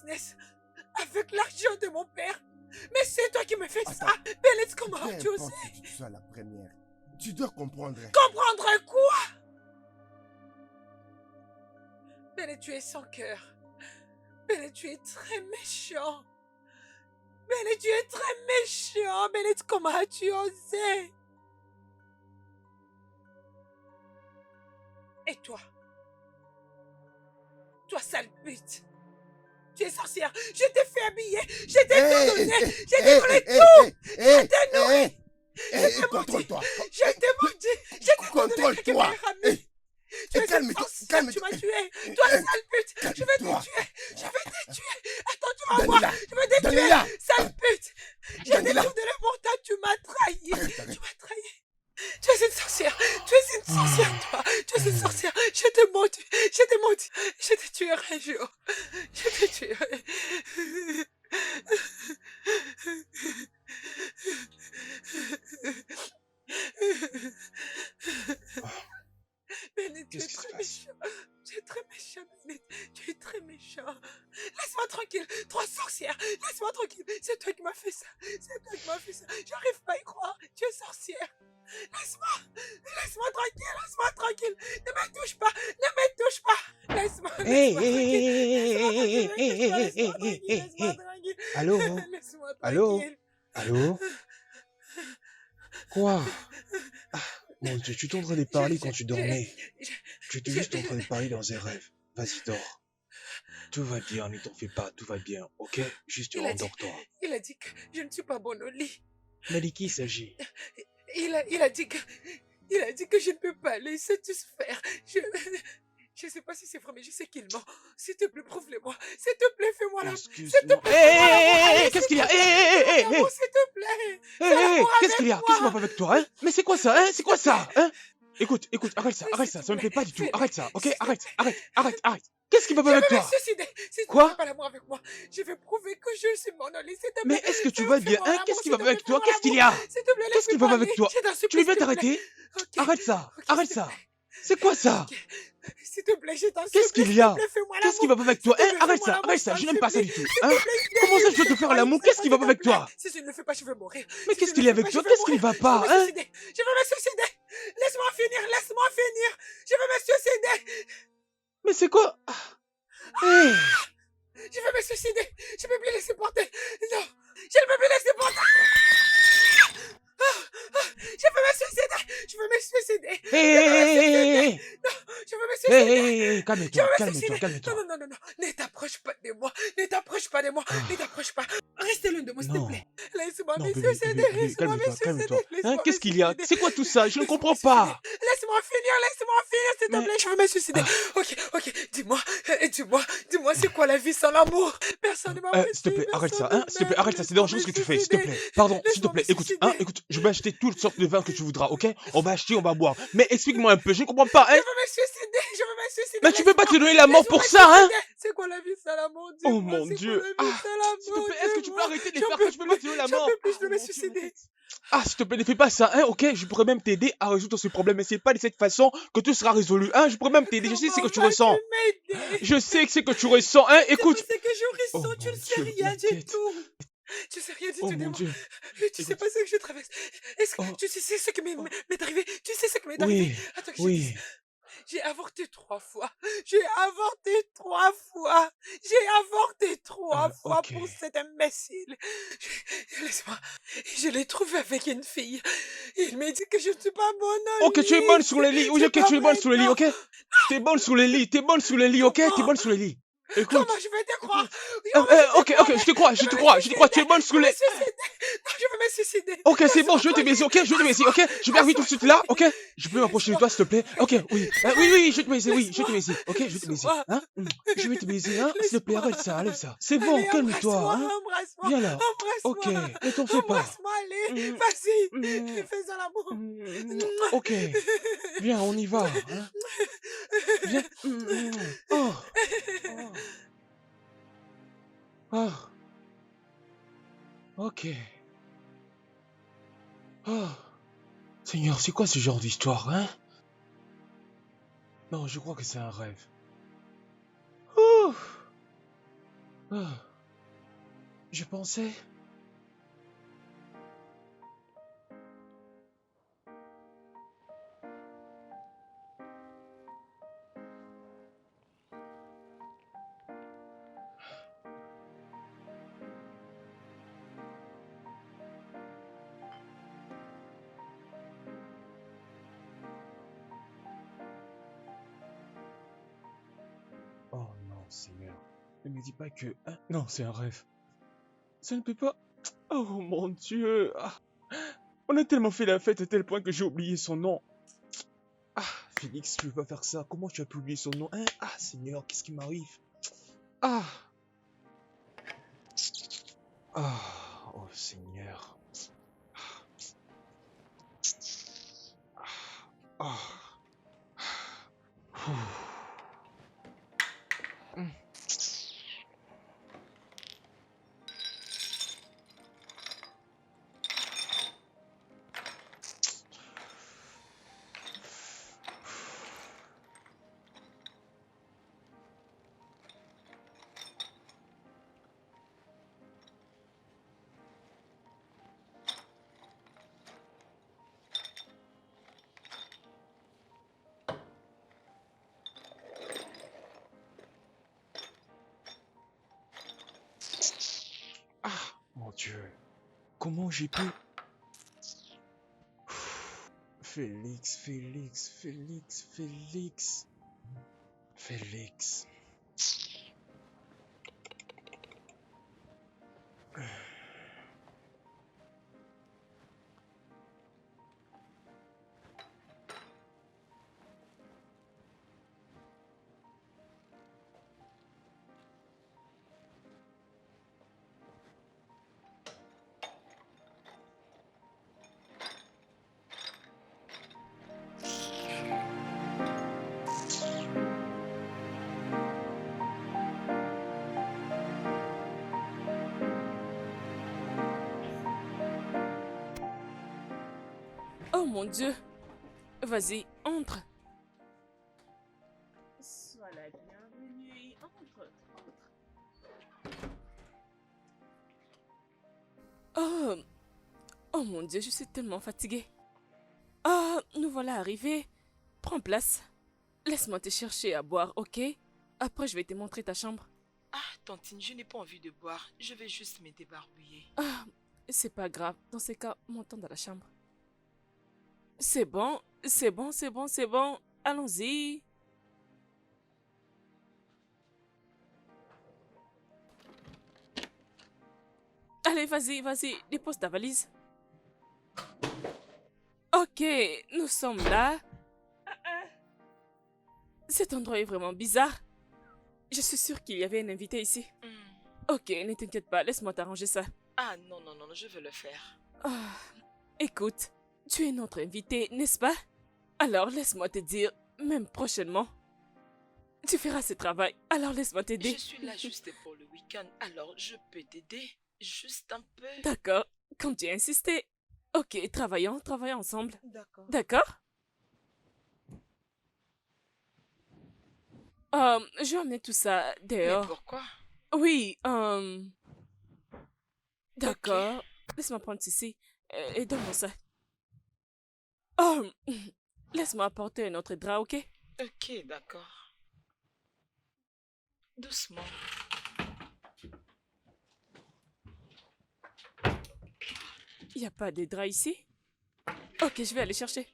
business avec l'argent de mon père. Mais c'est toi qui me fais ça. Attends. Bennett, comment Peu tu importe sais? que tu sois la première. Tu dois comprendre. Comprendre quoi? Bennett, tu es sans cœur. Bennett, tu es très méchant. Bennett, tu es très méchant. Bennett, comment as-tu osé? Et toi? Toi, sale pute. Tu es sorcière. Je t'ai fait habiller. Je t'ai tout donné. Je t'ai donné tout. Je t'ai nourri. Contrôle-toi. Je t'ai menti. Je t'ai tout donné avec mes Contrôle-toi. meilleurs amis. Tu es une Calme-toi. sorcière. Calme-toi. Tu m'as tué. Toi, sale pute. Je vais te tuer. Je vais te tuer. Attends-toi à moi. Je vais te tuer. Sale pute. Je t'ai tout donné pour toi. Tu m'as trahi. Tu m'as trahi. Tu es une sorcière. Tu es une sorcière, toi. Tu es une sorcière. Je t'ai menti. Je t'ai menti. Je te tuerai un jour. Je te tuerai. Bennett, tu es très méchant. Tu es très méchant, Bennett. Tu es très méchant. Laisse-moi tranquille. Trois sorcières. Laisse-moi tranquille. C'est toi qui m'as fait ça. C'est toi qui m'as fait ça. J'arrive pas à y croire. Tu es sorcière. Laisse-moi. Laisse-moi tranquille. Laisse-moi tranquille. Ne me touche pas. Ne me touche pas. Laisse-moi. Laisse-moi tranquille. Laisse-moi tranquille. Allô? Laisse-moi Allô? tranquille. Allô? Quoi? Ah, mon Dieu, tu t'entendais parler quand tu dormais. Tu étais juste en train de parler dans un rêve. Vas-y, dors. Tout va bien, ne t'en fais pas, tout va bien, ok? Juste endors-toi. Il a dit que je ne suis pas bonne au lit. Mais de qui il s'agit? Il a dit que je ne peux pas laisser tout se faire. Je sais pas si c'est vrai, mais je sais qu'il ment. S'il te plaît, prouve-le-moi. S'il te plaît, fais-moi l'amour. S'il te Excuse-moi. plaît, fais-moi l'amour. Qu'est-ce qu'il y a? S'il te plaît. Qu'est-ce qu'il y a? Qu'est-ce qui va pas avec toi, hein? Mais c'est quoi ça, hein? C'est quoi ça, hein? Écoute, arrête ça me plaît pas du tout. Arrête ça, ok? Arrête. Qu'est-ce qui va pas avec toi? Je vais me suicider. Si tu Quoi? ne fais pas l'amour avec moi, je vais prouver que je suis mon lit. S'il te plaît. Mais est-ce que tu vas bien, fais-moi hein? l'amour, Qu'est-ce qui s'il va te pas avec plaît, toi? fais-moi Qu'est-ce qu'il y l'amour. a? S'il te plaît, Qu'est-ce qui va pas avec laisse-moi toi? parler. J'ai Tu veux bien s'il te plaît. t'arrêter? Ok. Arrête ça, Ok, arrête s'il te ça. plaît. C'est quoi ça? Ok. S'il te plaît, je t'en supplie. Qu'est-ce qu'il y a? S'il te plaît, fais-moi Qu'est-ce qui va pas avec toi, hein? Arrête ça, je n'aime pas ça du tout, hein? Comment ça je dois te faire l'amour? Qu'est-ce qui va pas avec toi? Si je ne le fais pas, je vais mourir. Mais Si qu'est-ce je qu'il ne y a le fais avec pas, toi? je vais Qu'est-ce qui ne mourir. va pas, Je vais me hein? suicider. Je vais me suicider. Laisse-moi finir. Je vais me suicider. Mais c'est quoi? Hey. Je vais me suicider. Je ne peux plus laisser porter. Non. Je ne peux plus laisser porter. Je veux me suicider. Hey. Non, je veux me suicider. Hey, calme-toi. Non. Ne t'approche pas de moi. Ne t'approche pas. Restez loin de moi, s'il te Non. plaît. Laisse-moi Non, me bébé, suicider. calme-toi. Hein, qu'est-ce qu'il y a? C'est quoi tout ça? Je ne comprends pas. Laisse-moi finir, s'il te plaît. Je veux me suicider. Ok. Dis-moi, c'est quoi la vie sans l'amour? Personne ne m'a envoyé. S'il te plaît, arrête ça, hein? S'il te plaît, arrête ça, c'est dangereux ce que tu fais, s'il te plaît. Pardon, s'il te plaît, écoute, je vais acheter toutes sortes de vins que tu voudras, ok? On va acheter, on va boire. Mais explique-moi un peu, je ne comprends pas, hein? Je veux me suicider. Mais tu peux pas te donner la mort pour ça, hein? C'est quoi la vie sans l'amour? Oh mon Dieu. S'il te plaît, est-ce que tu peux arrêter de les faire que tu peux pas te donner la mort? J'en peux plus, je veux me suicider. S'il te plaît, ne fais pas ça, hein, ok? Je pourrais même t'aider à résoudre ce problème, mais c'est pas de cette façon que tout sera résolu, hein? Je pourrais même t'aider, je sais ce que tu ressens. Je sais que c'est que tu ressens, hein? Écoute. C'est que je ressens, tu ne sais rien du tout. Tu sais rien du tout de moi. Tu sais pas ce que je traverse. Est-ce que tu sais ce qui m'est arrivé? Tu sais ce qui m'est arrivé? Attends que je dise. J'ai avorté 3 fois. J'ai avorté 3 fois pour cet imbécile. Laisse-moi. Je l'ai trouvé avec une fille. Il m'a dit que je ne suis pas bonne au lit. Ok, tu es bonne sur les lits. Oui, ok, tu es bonne sur les lits, ok? T'es bonne sur les lits, ok? T'es bonne sur les lits. Écoute. Comment je vais te croire? Ok, je te crois, tu es bonne sur les... Non, je veux me suicider. Ok, c'est bon, je vais te baiser, ok? Je vais arriver tout de suite là, ok? Je peux m'approcher de toi, s'il te plaît? Ok, oui. Oui, je vais te baiser, ok? Je vais te baiser, hein? Je vais te baiser, hein? S'il te plaît, arrête ça. C'est bon, calme-toi, hein? Viens là. Ok, ne t'en fais pas. Embrasse-moi, allez. Vas-y. Faisons l'amour. Ok. Viens, on y va, hein? Viens. Ok. Seigneur, c'est quoi ce genre d'histoire, hein? Non, je crois que c'est un rêve. Ah, je pensais... Oh non, Seigneur. Ne me dis pas que... hein, non, c'est un rêve. Ça ne peut pas... Oh mon Dieu. Ah, on a tellement fait la fête à tel point que j'ai oublié son nom. Ah, Félix, tu veux pas faire ça? Comment tu as pu oublier son nom, hein? Ah, Seigneur, qu'est-ce qui m'arrive? Ah! Ah, oh Seigneur. Ah. Ouh. Hmm. Ah, mon Dieu. Comment j'ai pu... Félix, Félix, Félix, Félix. Félix. Oh mon Dieu. Vas-y, entre. Sois la bienvenue. Entre. Oh. Oh mon Dieu, je suis tellement fatiguée. Ah, nous voilà arrivés. Prends place. Laisse-moi te chercher à boire, ok? Après, je vais te montrer ta chambre. Ah, Tantine, je n'ai pas envie de boire. Je vais juste me débarbouiller. Ah, c'est pas grave. Dans ces cas, montons dans la chambre. C'est bon, c'est bon, c'est bon, c'est bon. Allons-y. Allez, vas-y, vas-y, dépose ta valise. Ok, nous sommes là. Cet endroit est vraiment bizarre. Je suis sûre qu'il y avait un invité ici. Ok, ne t'inquiète pas, laisse-moi t'arranger ça. Ah, non, non, non, je vais le faire. Ah, écoute, tu es notre invité, n'est-ce pas? Alors laisse-moi te dire, même prochainement, tu feras ce travail. Alors laisse-moi t'aider. Je suis là juste pour le week-end, alors je peux t'aider. Juste un peu. D'accord, quand tu as insisté. Ok, travaillons ensemble. D'accord. D'accord? Je vais emmener tout ça Mais dehors. pourquoi? Oui, d'accord. Laisse-moi prendre ceci. Et donne-moi ça. Laisse-moi apporter un autre drap, ok? Ok, d'accord. Doucement. Il n'y a pas de drap ici? Ok, je vais aller chercher.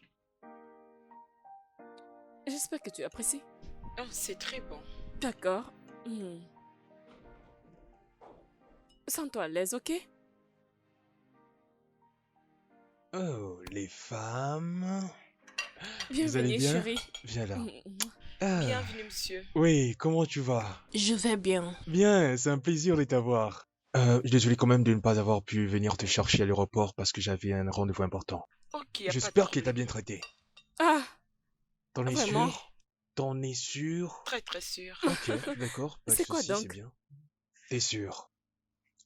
J'espère que tu apprécies. Oh, c'est très bon. D'accord. Sens-toi à l'aise, ok? Oh, les femmes... Vous allez Bienvenue, bien? chérie. Viens là. Mm. Ah, Bienvenue, monsieur. oui, comment tu vas? Je vais bien. Bien, c'est un plaisir de t'avoir. Désolé quand même de ne pas avoir pu venir te chercher à l'aéroport parce que j'avais un rendez-vous important. Ok, y a pas de J'espère qu'il t'a problème. bien traité. Ah, T'en es vraiment? sûr? T'en es sûr? Très, très sûr. Ok, d'accord, pas de C'est quoi soucis, c'est donc? bien. T'es sûr?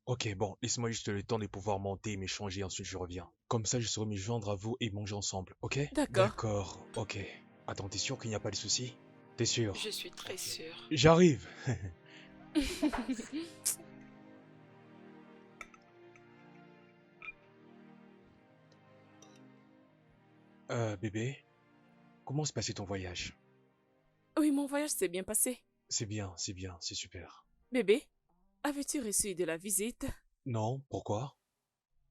Ok, bon, laisse-moi juste le temps de pouvoir monter et m'échanger, ensuite je reviens. Comme ça, je saurai me joindre à vous et manger ensemble, ok? D'accord. D'accord, ok. Attends, t'es sûr qu'il n'y a pas de soucis? T'es sûr? Je suis très sûre. J'arrive. Bébé, comment s'est passé ton voyage? Oui, mon voyage s'est bien passé. C'est bien, c'est super. Bébé, avais-tu reçu de la visite? Non, pourquoi?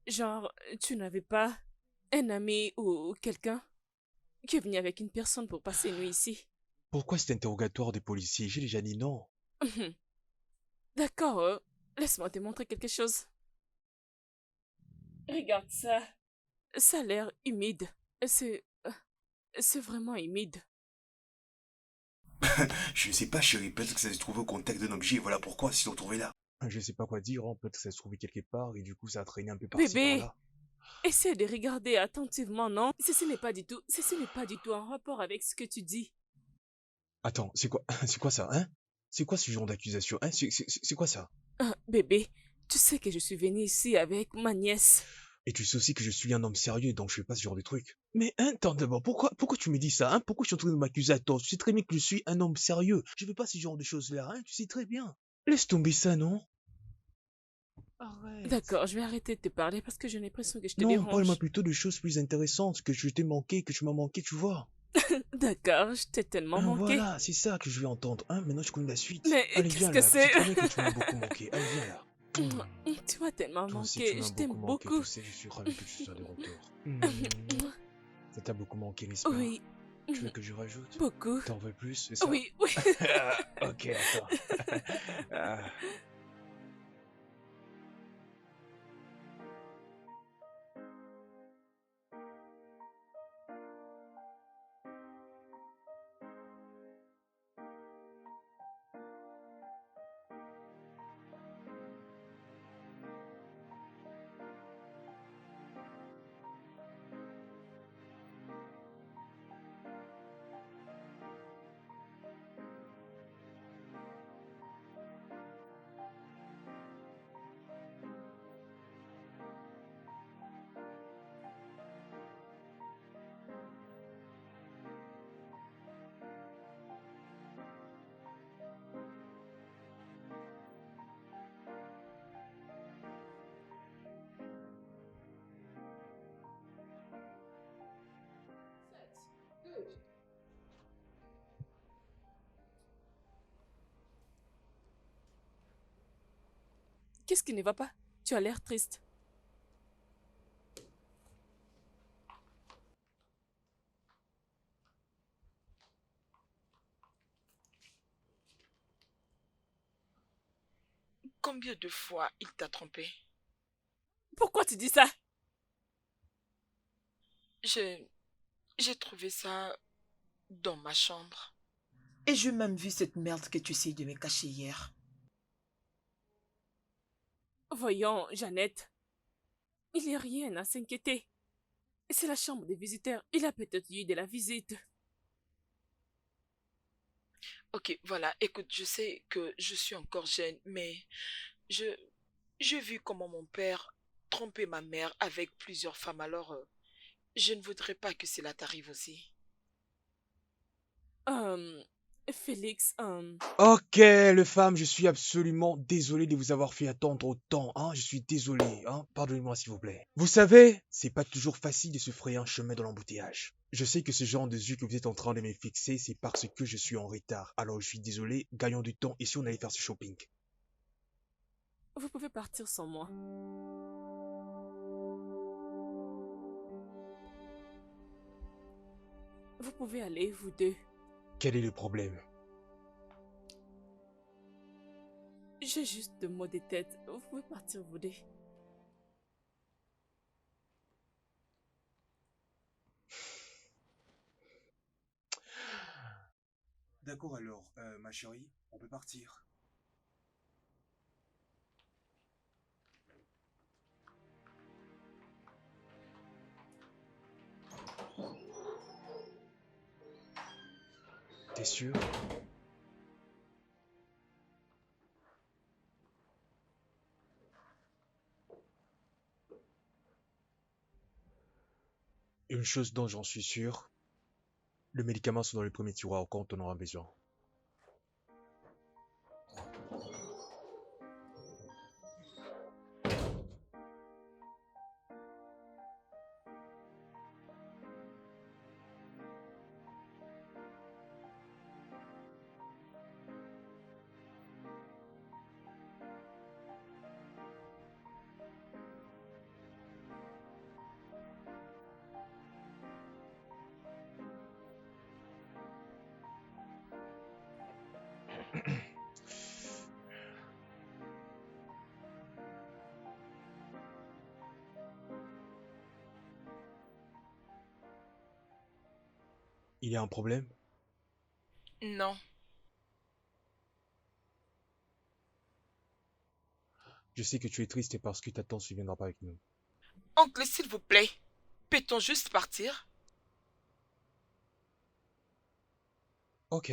Genre, tu n'avais pas un ami ou quelqu'un qui est venu avec une personne pour passer une nuit ici? Pourquoi cet interrogatoire des policiers? J'ai déjà dit non. D'accord, laisse-moi te montrer quelque chose. Regarde ça. Ça a l'air humide. C'est vraiment humide. Je ne sais pas, chérie. Peut-être que ça s'est trouvé au contact d'un objet. Voilà pourquoi s'ils l'ont trouvé là. Je sais pas quoi dire, hein. Peut-être que ça se trouvait quelque part et du coup ça a traîné un peu par-ci Bébé, par-là. essaie de regarder attentivement, non? Ceci n'est pas du tout en rapport avec ce que tu dis. Attends, c'est quoi, c'est quoi ça, hein? C'est quoi ce genre d'accusation, hein? C'est quoi ça? Bébé, tu sais que je suis venue ici avec ma nièce. Et tu sais aussi que je suis un homme sérieux, donc je fais pas ce genre de truc. Mais hein, attends d'abord, pourquoi tu me dis ça, hein? Pourquoi je suis en train de m'accuser à toi? Tu sais très bien que je suis un homme sérieux. Je fais pas ce genre de choses-là, hein? Tu sais très bien. Laisse tomber ça, non? Arrête. D'accord, je vais arrêter de te parler parce que j'ai l'impression que je te Non, parle-moi dérange. plutôt de choses plus intéressantes, que je t'ai manqué, que tu m'as manqué, tu vois. D'accord, je t'ai tellement Hein, manqué. voilà, c'est ça que je vais entendre, hein? Maintenant je connais la suite. Mais Allez, qu'est-ce viens que là, je sais c'est? très bien que tu m'as beaucoup manqué. Allez, viens là. Tu m'as tellement Toi aussi, tu manqué, m'as je t'aime beaucoup manqué, tu beaucoup. sais, je suis ravi que tu sois de retour. Ça t'a beaucoup manqué, n'est-ce pas? Oui, Tu veux que je rajoute? beaucoup. T'en veux plus, c'est ça? Oui, oui. Ok, attends. Ah. Qu'est-ce qui ne va pas? Tu as l'air triste. Combien de fois il t'a trompé? Pourquoi tu dis ça? J'ai j'ai trouvé ça dans ma chambre. Et j'ai même vu cette merde que tu essayes de me cacher hier. Voyons, Jeannette. Il n'y a rien à s'inquiéter. C'est la chambre des visiteurs. Il a peut-être eu de la visite. Ok, voilà, écoute, je sais que je suis encore jeune, mais je j'ai vu comment mon père trompait ma mère avec plusieurs femmes, alors je ne voudrais pas que cela t'arrive aussi. Euh, Félix, Ok, les femmes, je suis absolument désolé de vous avoir fait attendre autant, hein. Je suis désolé, hein. Pardonnez-moi, s'il vous plaît. Vous savez, c'est pas toujours facile de se frayer un chemin dans l'embouteillage. Je sais que ce genre de yeux que vous êtes en train de me fixer, c'est parce que je suis en retard. Alors, je suis désolé, gagnons du temps et si on allait faire ce shopping. vous pouvez partir sans moi. Vous pouvez aller, vous deux. Quel est le problème? J'ai juste deux mots de tête. Vous pouvez partir, vous deux. D'accord alors, ma chérie, on peut partir. T'es sûr? Une chose dont j'en suis sûr, le médicament sont dans le premier tiroir quand on en aura besoin. Il y a un problème? Non. Je sais que tu es triste et parce que ta tante ne viendra pas avec nous. Oncle, s'il vous plaît, peut-on juste partir? Ok.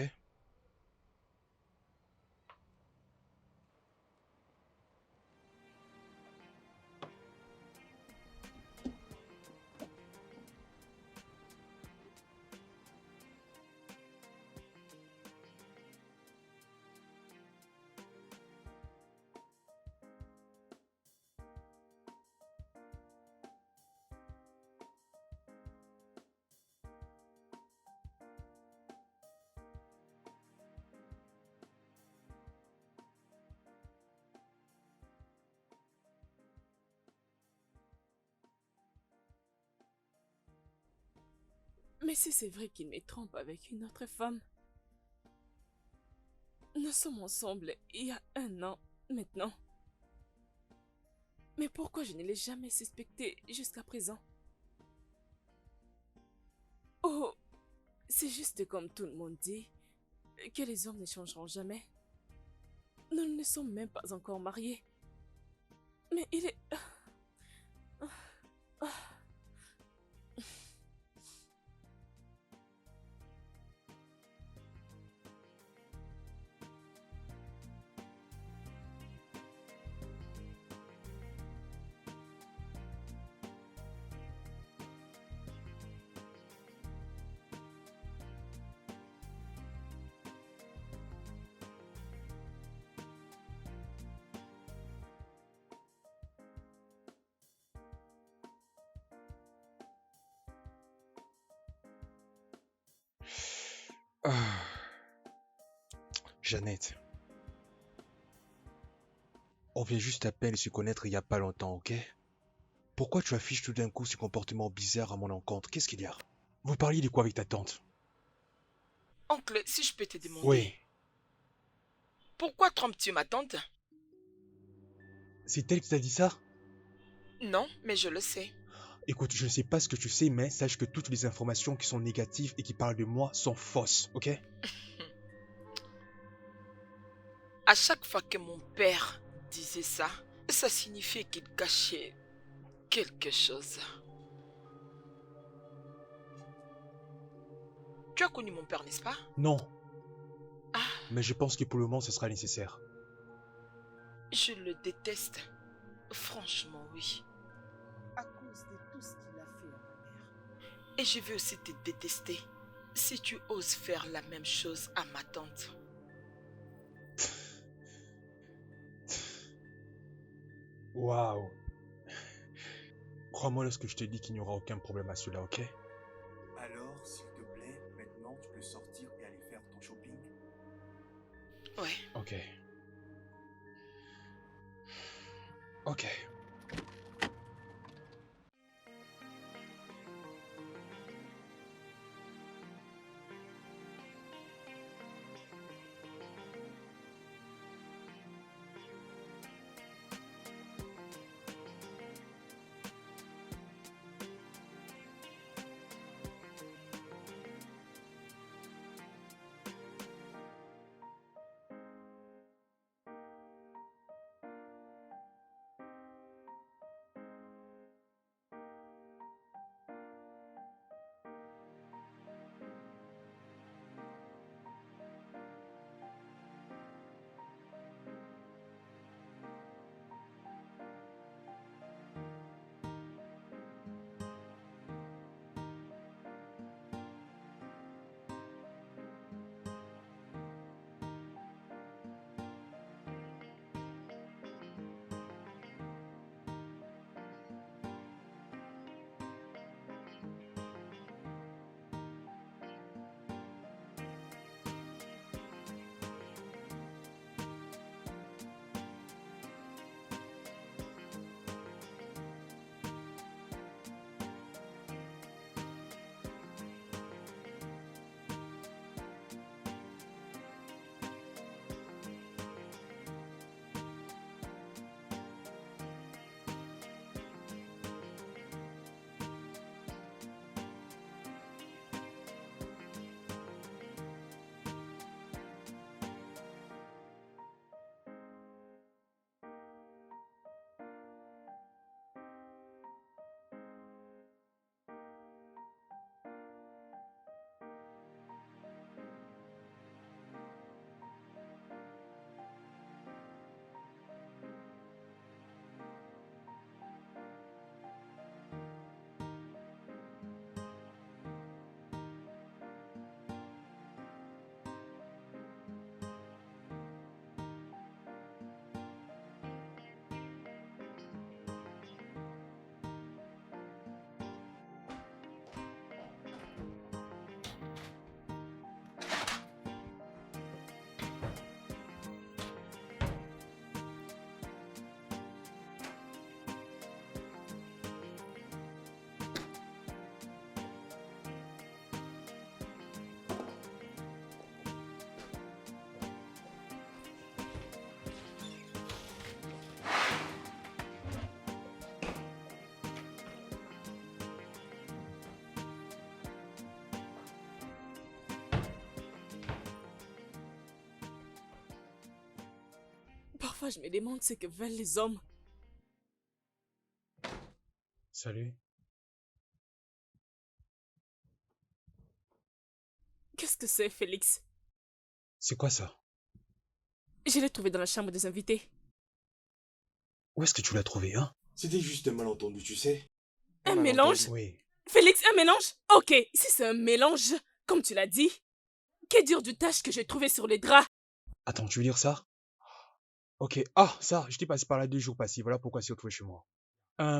Mais si c'est vrai qu'il me trompe avec une autre femme, nous sommes ensemble il y a 1 an maintenant. Mais pourquoi je ne l'ai jamais suspecté jusqu'à présent? Oh, c'est juste comme tout le monde dit, que les hommes ne changeront jamais. Nous ne sommes même pas encore mariés. Mais il est... Ah. Jeannette, on vient juste à peine de se connaître il y a pas longtemps, ok? Pourquoi tu affiches tout d'un coup ce comportement bizarre à mon encontre? Qu'est-ce qu'il y a? Vous parliez de quoi avec ta tante? Oncle, si je peux te demander, Oui, pourquoi trompes-tu ma tante? c'est elle qui t'a dit ça? Non, mais je le sais. Écoute, je ne sais pas ce que tu sais, mais sache que toutes les informations qui sont négatives et qui parlent de moi sont fausses, ok? À chaque fois que mon père disait ça, ça signifiait qu'il cachait quelque chose. Tu as connu mon père, n'est-ce pas? Non, Ah, mais je pense que pour le moment, ce sera nécessaire. je le déteste. Franchement, oui. À cause de tout ce qu'il a fait à ma mère. Et je vais aussi te détester si tu oses faire la même chose à ma tante. Waouh! Crois-moi lorsque je te dis qu'il n'y aura aucun problème à cela, ok? Alors, s'il te plaît, maintenant tu peux sortir et aller faire ton shopping. Ouais. Ok. Ok. Parfois, je me demande ce que veulent les hommes. Salut. Qu'est-ce que c'est, Félix? C'est quoi ça? Je l'ai trouvé dans la chambre des invités. Où est-ce que tu l'as trouvé, hein? C'était juste un malentendu, tu sais. Un mélange? Oui. Félix, un mélange? Ok, si c'est un mélange, comme tu l'as dit, que dire du tache que j'ai trouvé sur les draps? Attends, tu veux dire ça? Ok. Ah, ça, j'étais passé par là 2 jours passés. Voilà pourquoi c'est retrouvé chez moi.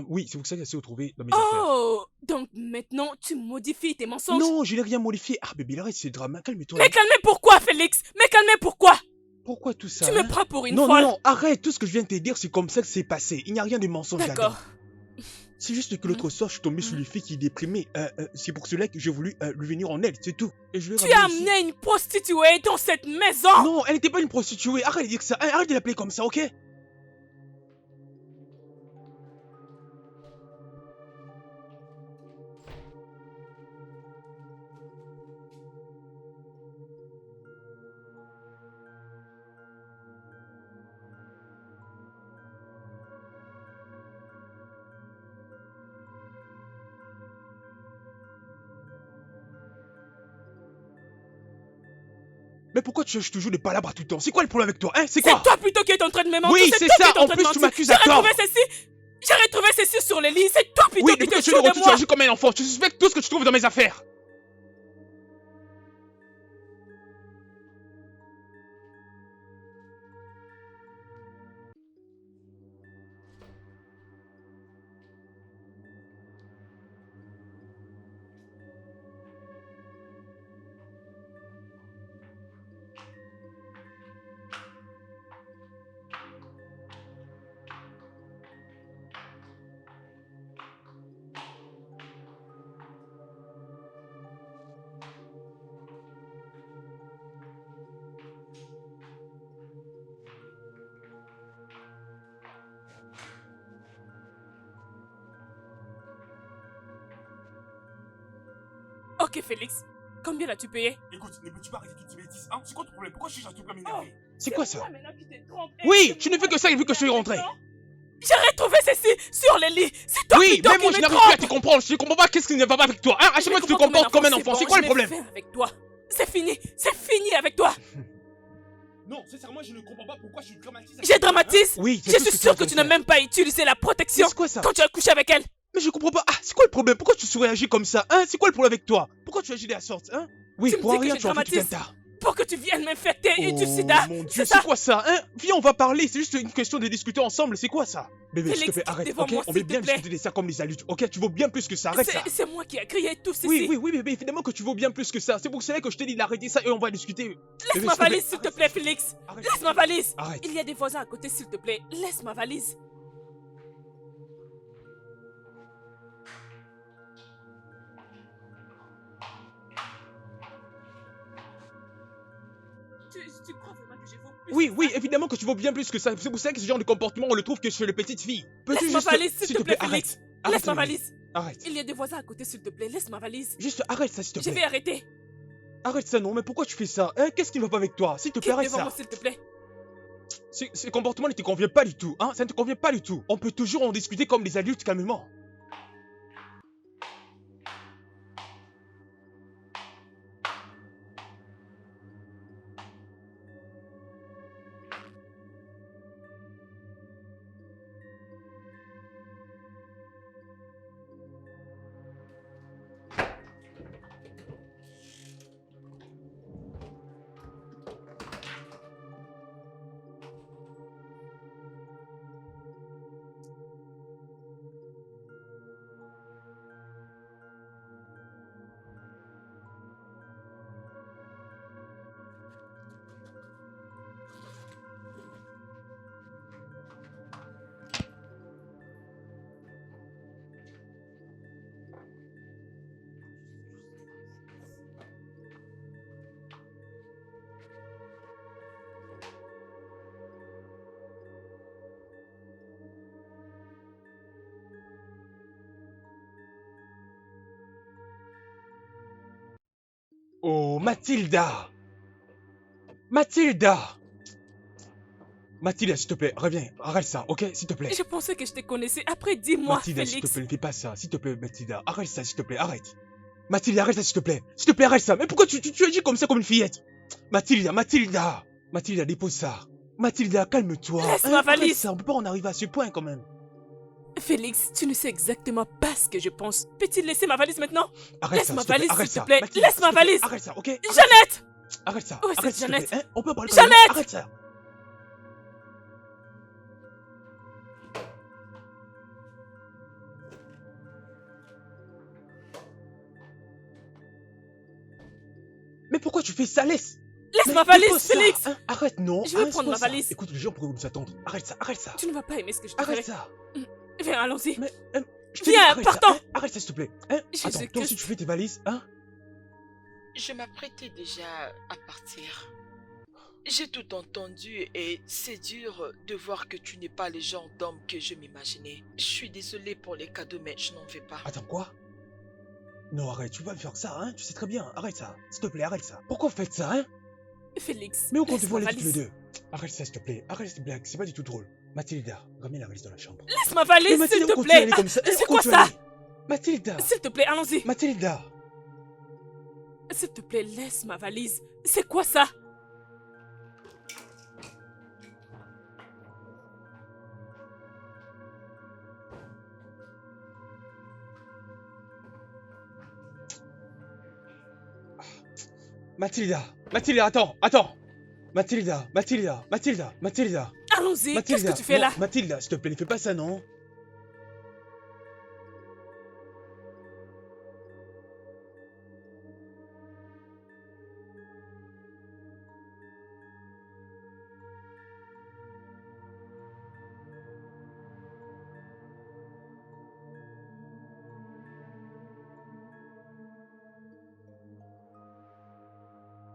Oui, c'est pour ça qu'elle s'est retrouvée dans mes affaires. Oh, donc maintenant tu modifies tes mensonges? Non, je n'ai rien modifié. Ah, bébé, arrête ce drame. Calme-toi. Mais calmez pourquoi, Félix? Mais calmez pourquoi? Pourquoi tout ça, Tu me hein? prends pour une Non, folle? non, non, arrête. Tout ce que je viens de te dire, c'est comme ça que c'est passé. Il n'y a rien de mensonge là-dedans. D'accord. C'est juste que l'autre soir, je suis tombé sur une fille qui est déprimée. C'est pour cela que j'ai voulu lui venir en aide, c'est tout. Et je l'ai Tu as ramenée ici. amené une prostituée dans cette maison? Non, elle n'était pas une prostituée. Arrête de dire ça. Arrête de l'appeler comme ça, ok? Mais pourquoi tu cherches toujours des palabres tout le temps? C'est quoi le problème avec toi, hein? C'est C'est quoi? toi plutôt qui es en train de me mentir. Oui, c'est toi ça. qui es en En train plus, de tu mentir. m'accuses à tort. J'ai retrouvé ceci sur le lit. C'est toi plutôt Oui, qui depuis te que tu joues le de retrouves, tu moi. agis comme un enfant. Tu suspectes tout ce que tu trouves dans mes affaires. Ok, Félix. Combien l'as-tu payé? Écoute, ne peux-tu pas arrêter toutes ces bêtises, hein? C'est quoi ton problème? Pourquoi je suis à tout comme énervé? C'est quoi ça? toi maintenant qui t'es trompé. Oui, tu ne fais que ça depuis que je suis rentré. J'ai retrouvé ceci sur le lit. C'est toi Oui, plutôt mais qui moi me je n'arrive plus à te trompe. comprendre. Je ne comprends pas qu'est-ce qui ne va pas avec toi. Hein? À chaque fois tu te comportes comme un enfant. C'est quoi le problème? Je vais faire avec toi. C'est fini avec toi. Non, sincèrement, je ne comprends pas pourquoi je dramatise. J'ai dramatise. Oui, c'est Je tout ce suis tu es en sûr que train tu de n'as faire. même pas utilisé la protection C'est quoi ça? quand tu as couché avec elle. Mais je comprends pas. Ah, c'est quoi le problème? Pourquoi tu réagis comme ça? Hein? C'est quoi le problème avec toi? Pourquoi tu agis de la sorte? Hein? Oui, Tu me pour dis que rien je tu en fais tout un dramatise. tas. Pour que tu viennes m'infecter et du Oh sida. mon Dieu, C'est c'est ça. quoi ça, hein? Viens, on va parler, c'est juste une question de discuter ensemble, c'est quoi ça? Bébé, s'il te Félix, plaît, arrête, devant ok? moi, On s'il veut te bien plaît. discuter de ça comme les adultes, ok? Tu vaux bien plus que ça, arrête ça! C'est moi qui a créé tout ceci. Oui, bébé, évidemment que tu vaux bien plus que ça, c'est pour cela que je t'ai dit d'arrêter ça et on va discuter. Bébé, Laisse ma s'il te plaît, valise, s'il te plaît, Félix. arrête. Laisse ma valise. Arrête. Il y a des voisins à côté, s'il te plaît. Laisse ma valise. Tu crois vraiment que je vaux plus Oui, que oui, ça? évidemment que tu vaux bien plus que ça, c'est pour ça que ce genre de comportement on le trouve que chez les petites filles. Peux-tu Laisse ma juste... valise, s'il te plaît, arrête. Félix. Arrête, Laisse ma bébé. valise. Arrête. Il y a des voisins à côté, s'il te plaît. Laisse ma valise. Juste arrête ça, s'il te Je plaît. vais arrêter. Arrête ça, non, mais pourquoi tu fais ça? Hein? Qu'est-ce qui ne va pas avec toi? S'il te plaît, Quitte arrête devant ça. moi, s'il te plaît. Ce comportement ne te convient pas du tout, hein? Ça ne te convient pas du tout. On peut toujours en discuter comme des adultes calmement. Oh, Mathilda! Mathilda! Mathilda, s'il te plaît, reviens. Arrête ça, ok? S'il te plaît. Je pensais que je te connaissais. Après, dis-moi, Mathilda, s'il te Félix. plaît, ne fais pas ça. S'il te plaît, Mathilda. Arrête ça, s'il te plaît, arrête. Mathilda, arrête ça, s'il te plaît. S'il te plaît, arrête ça. Mais pourquoi tu agis comme ça, comme une fillette? Mathilda, Mathilda. Mathilda, dépose ça. Mathilda, calme-toi. Laisse ma Arrête valise. ça, on peut pas en arriver à ce point quand même. Félix, tu ne sais exactement pas ce que je pense. Peux-tu laisser ma valise maintenant? Arrête Laisse ça, ma s'il te plaît, valise, arrête s'il te ça. plaît. Mathilda, Laisse ma s'il te plaît, valise. arrête ça, ok? Jeannette! Arrête ça. Où est Arrête, cette s'il te plaît, Jeannette? hein? On peut parler comme Jeannette! Arrête ça. Mais pourquoi tu fais ça? Laisse. Laisse Mais ma valise, dépose ça, Félix! hein. Arrête, non. Je vais hein, prendre c'est ma quoi ça? valise. Écoute, les gens pourraient nous attendre. Arrête ça, arrête ça. Tu ne vas pas aimer ce que je te Arrête ferai. ça. Viens, allons-y. Mais, je te Viens, dis, arrête partons. ça, hein. Arrête ça, s'il te plaît. Hein? Attends, toi Jésus-Christ. aussi tu fais tes valises, hein? Je m'apprêtais déjà à partir. J'ai tout entendu et c'est dur de voir que tu n'es pas le genre d'homme que je m'imaginais. Je suis désolée pour les cadeaux, mais je n'en veux pas. Attends, quoi? Non, arrête, tu vas me faire ça, hein? Tu sais très bien, arrête ça. S'il te plaît, arrête ça. Pourquoi vous faites ça, hein? Félix, Mais où qu'on te laisse voit ma les tous les valise. deux? Arrête ça, s'il te plaît. Arrête cette blague, c'est pas du tout drôle. Mathilda, ramène la valise dans la chambre. Laisse ma Mais valise, s'il Mathilda, te où continue à plaît. aller comme ça? Ah, c'est Où quoi continue à ça? aller? Mathilda! S'il te plaît, allons-y. Mathilda! S'il te plaît, laisse ma valise. C'est quoi ça? Mathilda! Mathilda, attends! Mathilda! Allons-y. Qu'est-ce Mathilda! que tu fais Non, là? Mathilda, s'il te plaît, ne fais pas ça, non?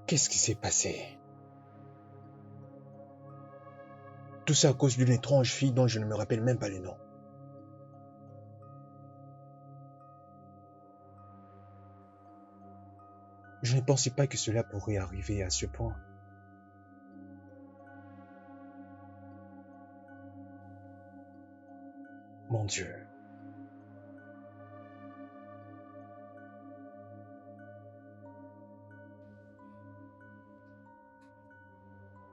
Qu'est-ce qui s'est passé? Tout ça à cause d'une étrange fille dont je ne me rappelle même pas le nom. Je ne pensais pas que cela pourrait arriver à ce point. Mon Dieu.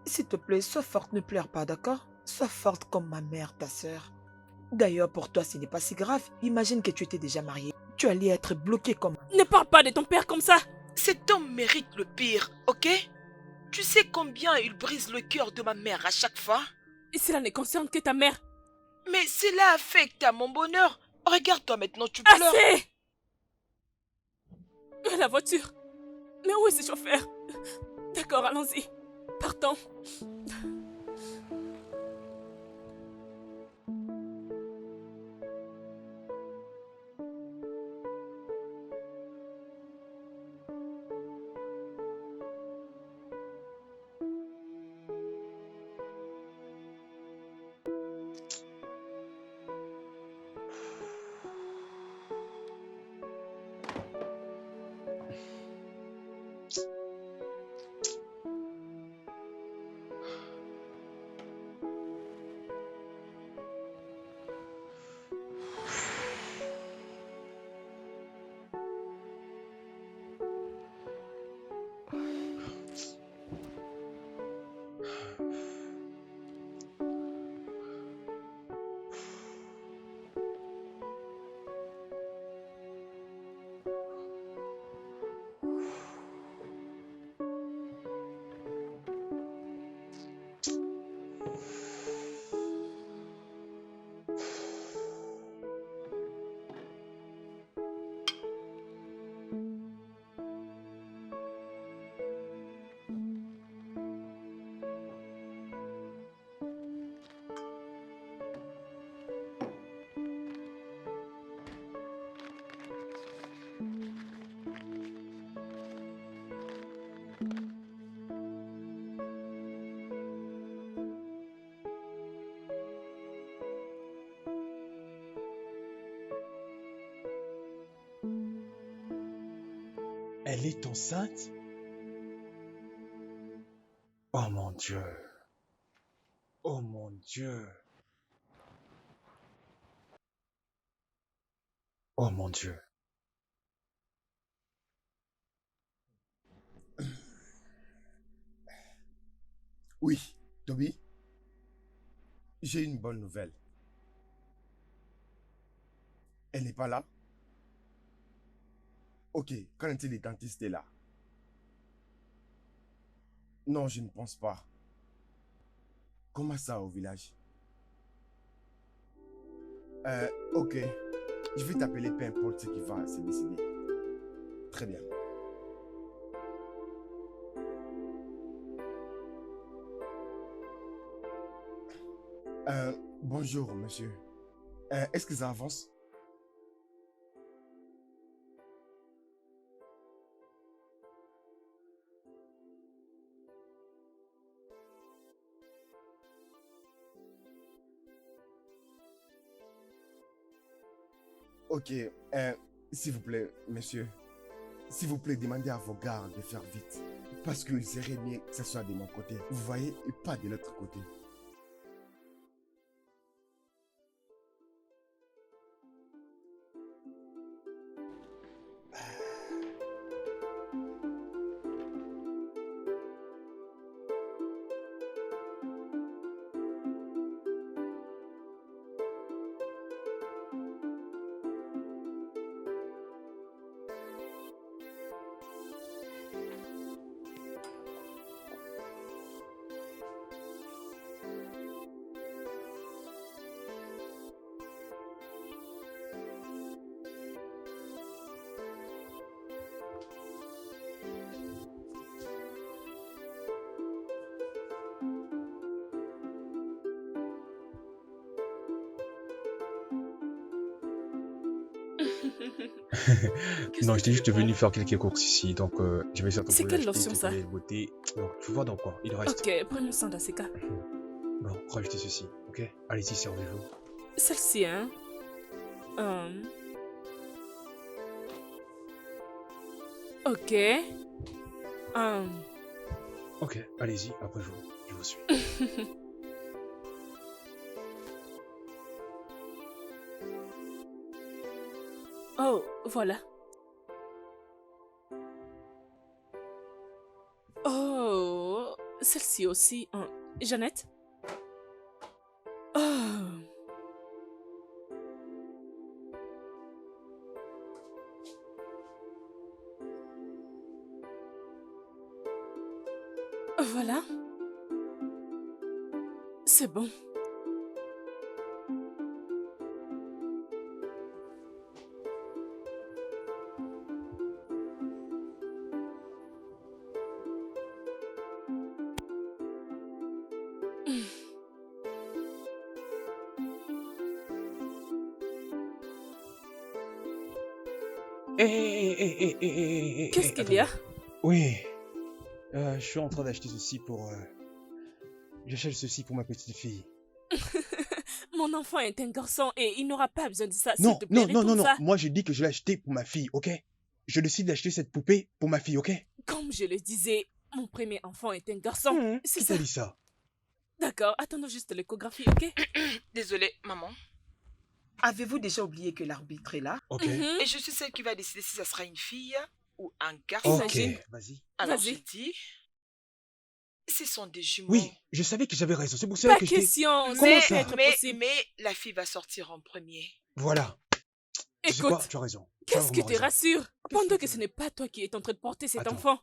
S'il te plaît, sois forte, ne pleure pas, d'accord? Sois forte comme ma mère, ta sœur. D'ailleurs, pour toi, ce n'est pas si grave. Imagine que tu étais déjà mariée. Tu allais être bloquée comme... Ne parle pas de ton père comme ça. Cet homme mérite le pire, ok? Tu sais combien il brise le cœur de ma mère à chaque fois? Et cela ne concerne que ta mère. Mais cela affecte à mon bonheur. Regarde-toi maintenant, tu pleures. Assez! La voiture. Mais où est ce chauffeur? D'accord, allons-y. Partons. Elle est enceinte? Oh mon Dieu. Oh mon Dieu. Oh mon Dieu. Oui, Toby, j'ai une bonne nouvelle. Elle n'est pas là? Ok, quand est-il les dentistes est là? Non, je ne pense pas. Comment ça au village? Ok. Je vais t'appeler, peu importe ce qui va se décider. Très bien. Bonjour, monsieur. Est-ce que ça avance? Ok, s'il vous plaît, monsieur. S'il vous plaît, demandez à vos gardes de faire vite. Parce qu'il serait mieux que ce soit de mon côté. Vous voyez, et pas de l'autre côté. Qu'est-ce Non, que j'étais tu juste veux? venu faire quelques courses ici, donc je vais C'est certainement quelle l'acheter, lotion, ces ça? produits de beauté. Donc, tu vois dans quoi il reste. Ok, prenons ça dans ces cas. Bon, rajoutez ceci, ok? Allez-y, servez-vous. Celle-ci, hein? Hum. Ok. Hum. Ok, allez-y, après je vous suis. Oh, voilà. Oh, celle-ci aussi. Jeannette? Oh. Voilà. C'est bon. Qu'est-ce qu'il y a? Attendez. Oui, je suis en train d'acheter ceci pour... J'achète ceci pour ma petite fille. Mon enfant est un garçon et il n'aura pas besoin de ça. S'il Non, te plaît, non, non, non, retourne non. ça. Moi, j'ai dit que je l'ai acheté pour ma fille, ok? Je décide d'acheter cette poupée pour ma fille, ok? Comme je le disais, mon premier enfant est un garçon. C'est Qui ça. t'a dit ça? D'accord, attendons juste l'échographie, ok? Désolée, maman. Avez-vous déjà oublié que l'arbitre est là? Ok. Mhm. Et je suis celle qui va décider si ça sera une fille ou un garçon. Ok, Imagine. vas-y. Alors Vas-y. j'ai dit, ce sont des jumeaux. Oui, je savais que j'avais raison. C'est pour cela Pas que je t'ai... question, Comment ça ça? peut être possible. mais la fille va sortir en premier. Voilà. Tu sais quoi? Écoute, Tu as raison. Tu as qu'est-ce qui vraiment te raison. rassure pendant que que tu ce veux? n'est pas toi qui es en train de porter cet Attends. enfant?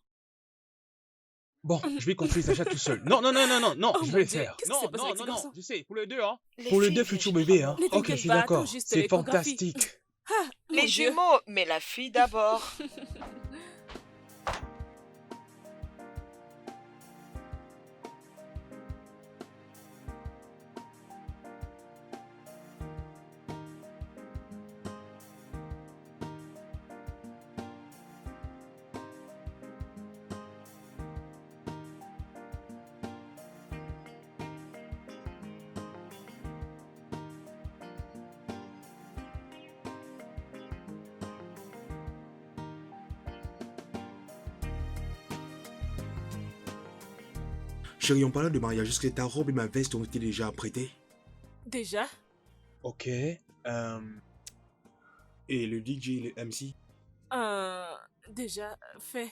Bon, je vais continuer les achats tout seul. Non, non, non, non, non, non, Oh je mon vais les Dieu, faire. qu'est-ce qui Non, s'est passé non, avec non, ce non, garçon? je sais, pour les deux, hein. Les Pour les filles deux viennent futurs bébés, hein. généralement. Ne Ok, je t'inquiète suis pas, attends d'accord. juste C'est l'échographie. fantastique. Ah, mon Les Dieu. jumeaux, mais la fille d'abord. Chérie, en parlant de mariage, est-ce que ta robe et ma veste ont été déjà apprêtées? Déjà? Ok. Et le DJ, le MC? Déjà fait.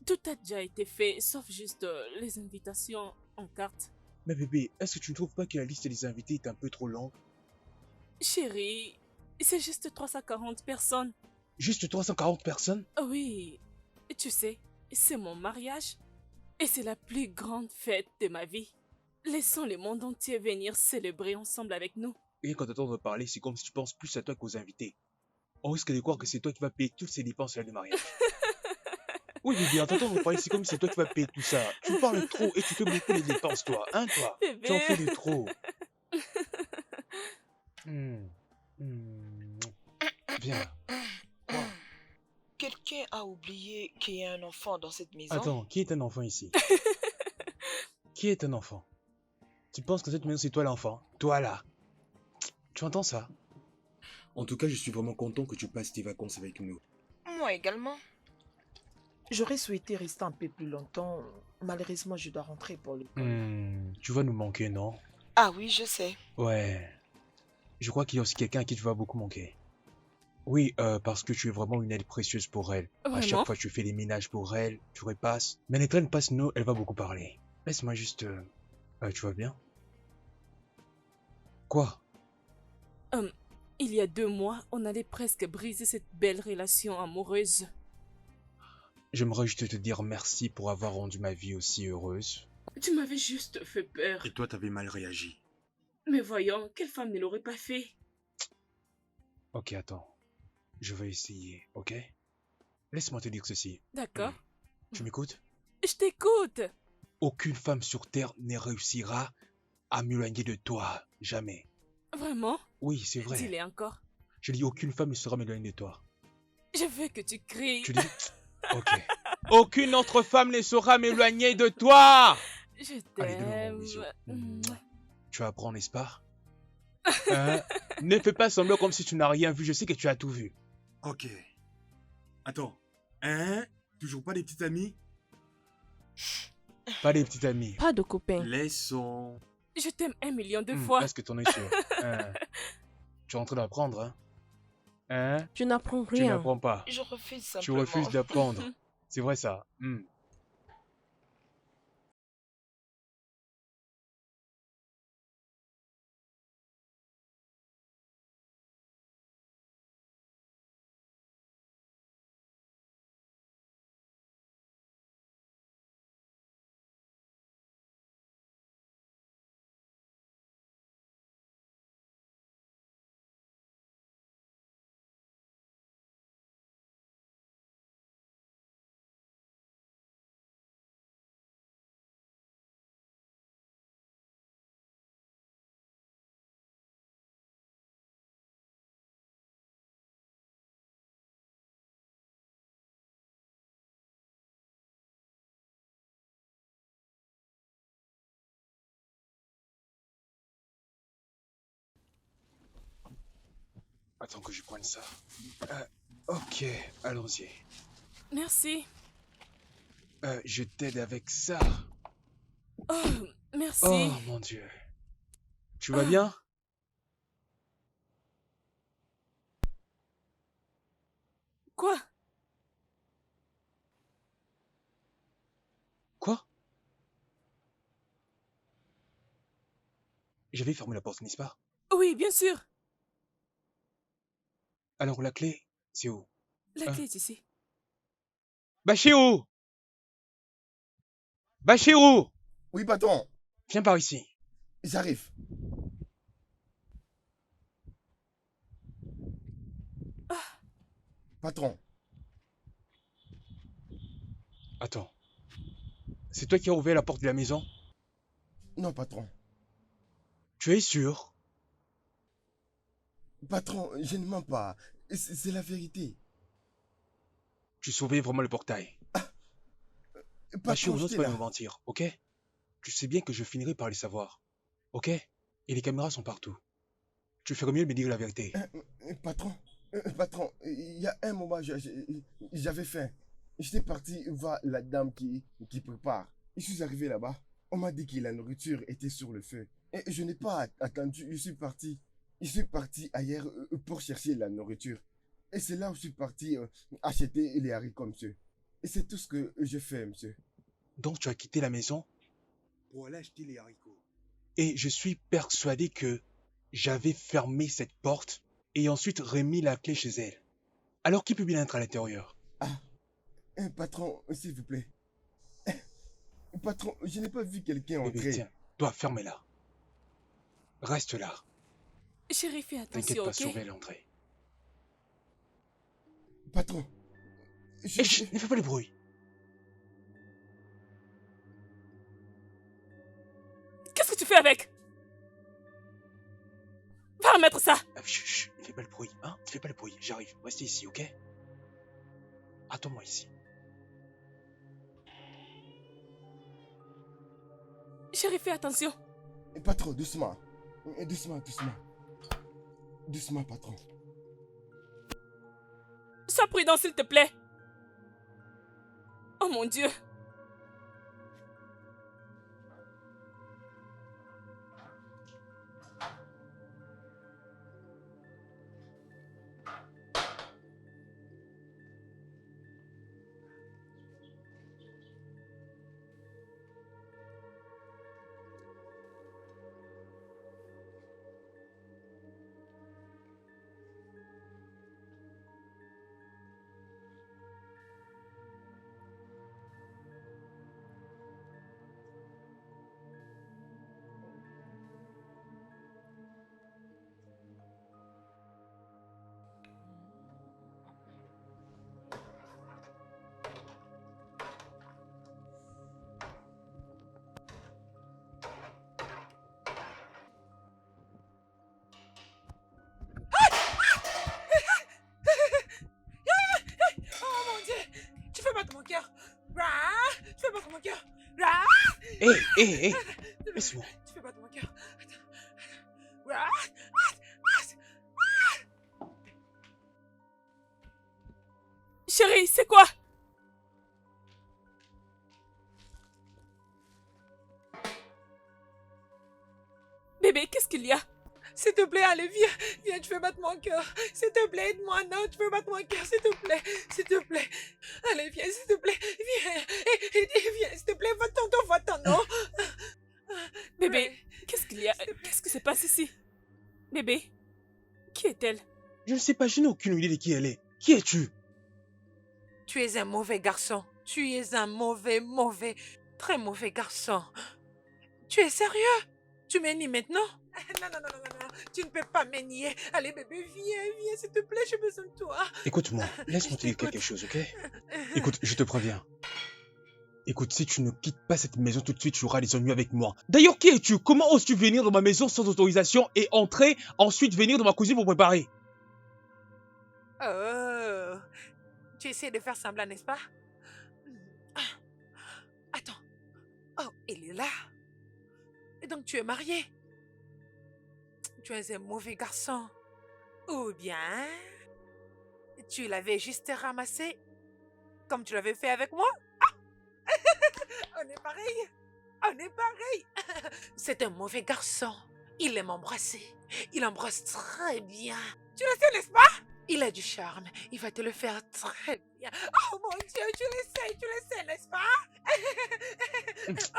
Tout a déjà été fait, sauf juste les invitations en carte. Mais bébé, est-ce que tu ne trouves pas que la liste des invités est un peu trop longue? Chérie, c'est juste 340 personnes. Juste 340 personnes? Oui, tu sais, c'est mon mariage. Et c'est la plus grande fête de ma vie. Laissons le monde entier venir célébrer ensemble avec nous. Et quand t'entends parler, c'est comme si tu penses plus à toi qu'aux invités. On risque de croire que c'est toi qui vas payer toutes ces dépenses là de mariage. Oui, bébé, en t'entendant parler, c'est comme si c'est toi qui vas payer tout ça. Tu parles trop et tu fais beaucoup de dépenses, toi. Hein, toi? Tu en fais Bébé. de trop. Hmm. Hmm. Viens. Quoi? Quelqu'un a oublié qu'il y a un enfant dans cette maison. Attends, qui est un enfant ici? Qui est un enfant? Tu penses que cette maison c'est toi l'enfant? Toi là. Tu entends ça? En tout cas, je suis vraiment content que tu passes tes vacances avec nous. Moi également. J'aurais souhaité rester un peu plus longtemps. Malheureusement, je dois rentrer pour le... Tu vas nous manquer, non? Ah oui, je sais. Ouais. Je crois qu'il y a aussi quelqu'un à qui tu vas beaucoup manquer. Oui, parce que tu es vraiment une aide précieuse pour elle. À chaque Vraiment? fois tu fais les ménages pour elle, tu repasses. Mais les traînes passe nous, elle va beaucoup parler. Laisse-moi juste... tu vas bien? Quoi? Il y a 2 mois, on allait presque briser cette belle relation amoureuse. J'aimerais juste te dire merci pour avoir rendu ma vie aussi heureuse. Tu m'avais juste fait peur. Et toi, t'avais mal réagi. Mais voyons, quelle femme ne l'aurait pas fait? Ok, attends. Je vais essayer, ok? Laisse-moi te dire ceci. D'accord. Tu m'écoutes? Je t'écoute. Aucune femme sur Terre ne réussira à m'éloigner de toi. Jamais. Vraiment? Oui, c'est vrai. Dis-le encore. Je dis aucune femme ne sera m'éloigner de toi. Je veux que tu cries. Tu dis... Ok. Aucune autre femme ne saura m'éloigner de toi! Je Allez, donne-moi un bisou. t'aime. Tu vas apprendre, n'est-ce pas? Hein? Ne fais pas semblant comme si tu n'as rien vu. Je sais que tu as tout vu. Ok. Attends. Hein? Toujours pas des petites amies? Pas des petits amis. Pas de copain. Laissons. Je t'aime 1 million de fois. Est-ce que t'en es sûr? Hein? Tu es en train d'apprendre, hein? Hein? Tu n'apprends Tu n'apprends pas. Je refuse Tu simplement. refuses d'apprendre. C'est vrai ça. Attends que je prenne ça. Ok, allons-y. Merci. Je t'aide avec ça. Oh, merci. Oh mon Dieu. Tu vas bien? Quoi? Quoi? J'avais fermé la porte, n'est-ce pas? Oui, bien sûr. Alors la clé, c'est où? La clé est ici. Bachirou! Bachirou! Oui, patron, Viens par ici. j'arrive. Patron, Attends. C'est toi qui as ouvert la porte de la maison? non, patron. Tu es sûr? Patron, je ne mens pas. C'est la vérité. Tu surveilles vraiment le portail. Bachirou, Patron, n'ose j'étais pas là. me mentir, ok? Tu sais bien que je finirai par le savoir. Ok? Et les caméras sont partout. Tu ferais mieux de me dire la vérité. Patron, il y a un moment, j'avais faim. J'étais parti voir la dame qui prépare. Je suis arrivé là-bas. On m'a dit que la nourriture était sur le feu. Et je n'ai pas attendu, je suis parti. Je suis parti ailleurs pour chercher la nourriture. Et c'est là où je suis parti acheter les haricots, monsieur. Et c'est tout ce que je fais, monsieur. Donc tu as quitté la maison Pour aller acheter les haricots. et je suis persuadé que j'avais fermé cette porte et ensuite remis la clé chez elle. Alors qui peut bien être à l'intérieur? Patron, s'il vous plaît. Patron, je n'ai pas vu quelqu'un Bébé, entrer. tiens, toi ferme-la. Reste là. Chérie, fais T'inquiète attention, pas, ok? surveille l'entrée. Patron, Et chut, ne fais pas le bruit. Qu'est-ce que tu fais avec? Va remettre ça. Chut, chut, ne fais pas le bruit, hein? Ne fais pas le bruit, j'arrive. Restez ici, ok? Attends-moi ici. Chérie, fais attention. Patron, doucement. Doucement, doucement. Doucement, patron. Sois prudent, s'il te plaît. Oh mon Dieu. Oh mon Dieu. Tu fais battre mon cœur. Tu fais battre mon cœur. Hé, hé, hé, laisse-moi. Tu fais battre mon cœur. Chérie, c'est quoi? Bébé, qu'est-ce qu'il y a? S'il te plaît, allez, viens. Viens, tu fais battre mon cœur. S'il te plaît, aide-moi. Non, tu fais battre mon cœur. S'il te plaît. S'il te plaît. Allez, viens, s'il te plaît. Viens. Viens, s'il te plaît. Va-t'en, non? Bébé, qu'est-ce qu'il y a? Qu'est-ce qui se passe ici? Bébé, qui est-elle? Je ne sais pas, je n'ai aucune idée de qui elle est. Qui es-tu? Tu es un mauvais garçon. Tu es un mauvais, très mauvais garçon. Tu es sérieux? Tu m'ennies maintenant? Non, non, non, non, non, non. Tu ne peux pas me nier. Allez, bébé, viens, s'il te plaît, j'ai besoin de toi. Écoute-moi, laisse-moi te dire quelque chose, ok? Écoute, je te préviens. Écoute, si tu ne quittes pas cette maison tout de suite, tu auras des ennuis avec moi. D'ailleurs, qui es-tu? Comment oses-tu venir dans ma maison sans autorisation et entrer, ensuite venir dans ma cuisine pour préparer? Oh, tu essaies de faire semblant, n'est-ce pas? Attends. Oh, il est là. Et donc tu es marié? Tu es un mauvais garçon. Ou bien, tu l'avais juste ramassé comme tu l'avais fait avec moi? On est pareil. On est pareil. C'est un mauvais garçon. Il aime embrasser. Il embrasse très bien. Tu le sais, n'est-ce pas? Il a du charme. Il va te le faire très bien. Oh mon Dieu, tu le sais, n'est-ce pas?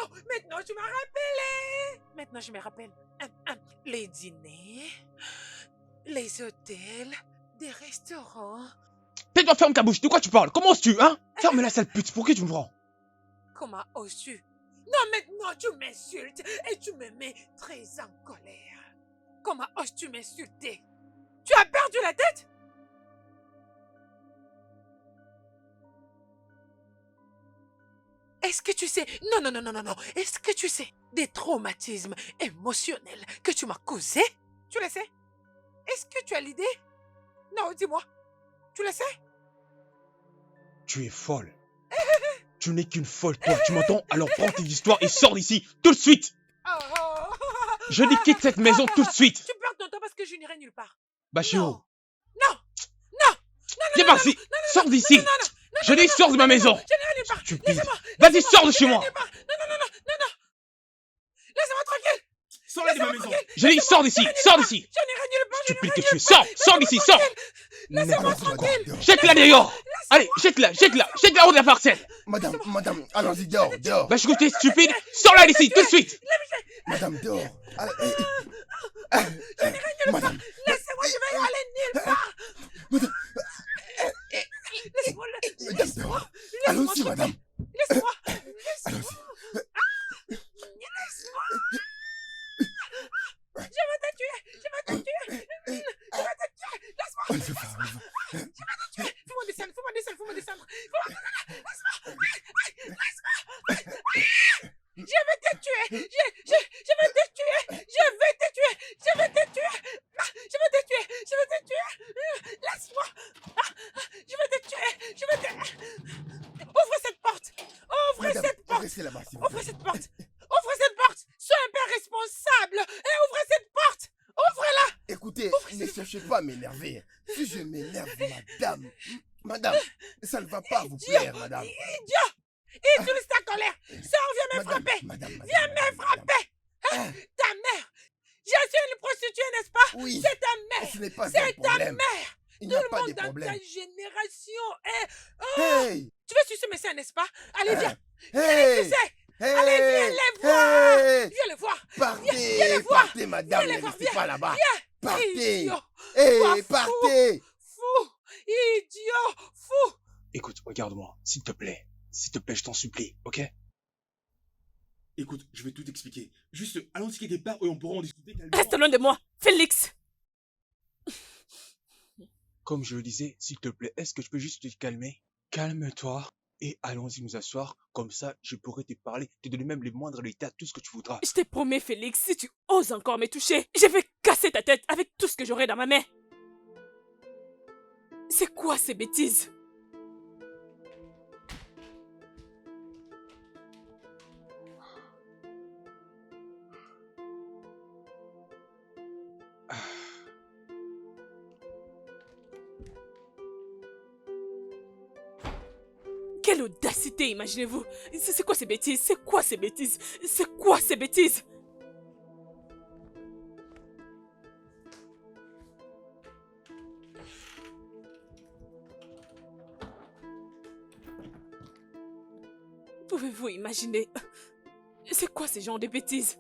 Oh, maintenant tu m'as rappelé. Maintenant je me rappelle. Les dîners, les hôtels, des restaurants. Tais-toi, ferme ta bouche, de quoi tu parles? Comment oses-tu, hein? Ferme la sale pute, pour qui tu me prends? Comment oses-tu? Non, maintenant tu m'insultes et tu me mets très en colère. Comment oses-tu m'insulter? Tu as perdu la tête? Est-ce que tu sais... Non, non, non, non, non, non. Est-ce que tu sais des traumatismes émotionnels que tu m'as causés? Tu le sais? Est-ce que tu as l'idée? Non, dis-moi. Tu le sais? Tu es folle. Tu n'es qu'une folle, toi, tu m'entends? Alors prends tes histoires et sors d'ici, tout de suite! Je dis quitte cette maison tout de suite! Tu perds ton temps parce que je n'irai nulle part. Bachio! Non, non, non, Viens par ici! Sors d'ici! Je dis sors de ma maison! je n'irai nulle part. Stupide! Vas-y, sors de chez moi! Non, non, non, non, non, non. Laissez-moi tranquille. Sors-la de ma maison. J'ai dit, sors d'ici, sors d'ici. Je n'irai nulle part, je Stupide n'irai que tu es. nulle part. Sors d'ici, sors. Laissez-moi N'importe quoi. tranquille. Jette-la dehors. Allez, jette-la hors de la parcelle. Madame, allons-y, dehors. Va écouter, stupide. Sors-la d'ici, tout de suite. Madame, dehors. Allez, Je n'irai nulle part. madame, Laissez-moi, je vais aller nulle part. madame, Laissez-moi, madame, dehors. Allons-y, madame. laissez-moi. Allons-y. Je vais te tuer. Laisse-moi. On le fait pas. Fais-moi descendre. Je vais te tuer. Je vais te tuer. Laisse-moi. Je vais te tuer. Ouvre cette porte. Madame, restez là-bas, s'il vous plaît. Ouvre cette porte. Sois un père responsable. Et ouvre cette porte. Ouvre-la. Écoutez, ne cherchez pas à m'énerver. Si je m'énerve, madame, ça ne va pas vous plaire, madame. Idiot. Utilise ta colère. Sors, viens me frapper. Viens me frapper. Ta mère. Je suis une prostituée, n'est-ce pas? Oui, C'est ta mère. ce n'est pas un C'est ta problème. mère. Il Tout n'y a le pas de monde dans problème. ta génération est... Hey, Tu veux sucer mes seins, n'est-ce pas? Allez, viens. hey, Allez, viens les voir. Viens les voir. Partez, madame, Viens les ne voir, restez viens. pas là-bas. Partez. Idiot. Hey, Toi, partez. Fou. Idiot. Fou. Écoute, regarde-moi, s'il te plaît, je t'en supplie, ok? Écoute, je vais tout expliquer. Juste, allons-y quelque part et on pourra en discuter calmement. Reste loin de moi, Félix. Comme je le disais, s'il te plaît, est-ce que je peux juste te calmer? Calme-toi et allons-y nous asseoir. Comme ça, je pourrai te parler, te donner même les moindres détails, tout ce que tu voudras. Je te promets, Félix, si tu oses encore me toucher, je vais casser ta tête avec tout ce que j'aurai dans ma main. C'est quoi ces bêtises? Quelle audacité, imaginez-vous. C'est quoi ces bêtises? C'est quoi ces bêtises? C'est quoi ces bêtises? Pouvez-vous imaginer? C'est quoi ces genres de bêtises?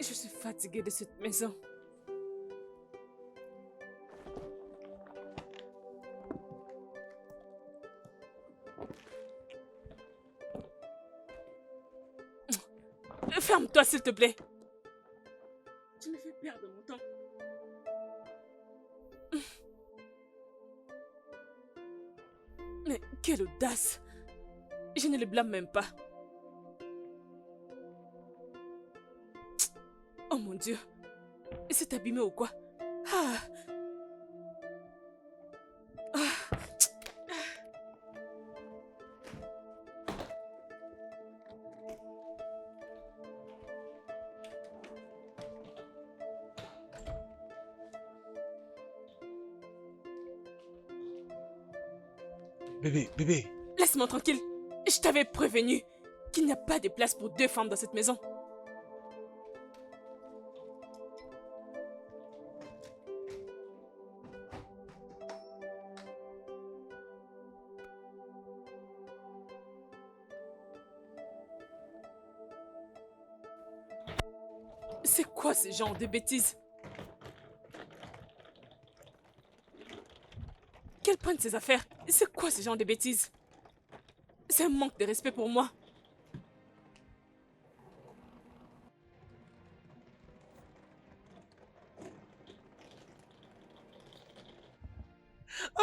Je suis fatiguée de cette maison. Ferme-toi, s'il te plaît. Tu me fais perdre mon temps. Mais quelle audace! Je ne le blâme même pas. Oh mon Dieu! Il s'est abîmé ou quoi? Ah! Ah! Bébé. Laisse-moi tranquille. Je t'avais prévenu qu'il n'y a pas de place pour 2 femmes dans cette maison. C'est quoi ce genre de bêtises? Qu'elle prenne ses affaires. C'est quoi ce genre de bêtises? C'est un manque de respect pour moi.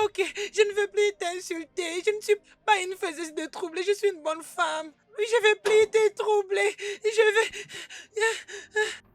Ok, je ne veux plus t'insulter. Je ne suis pas une faiseuse de troubles. Je suis une bonne femme. Je vais plus te troubler. Je vais...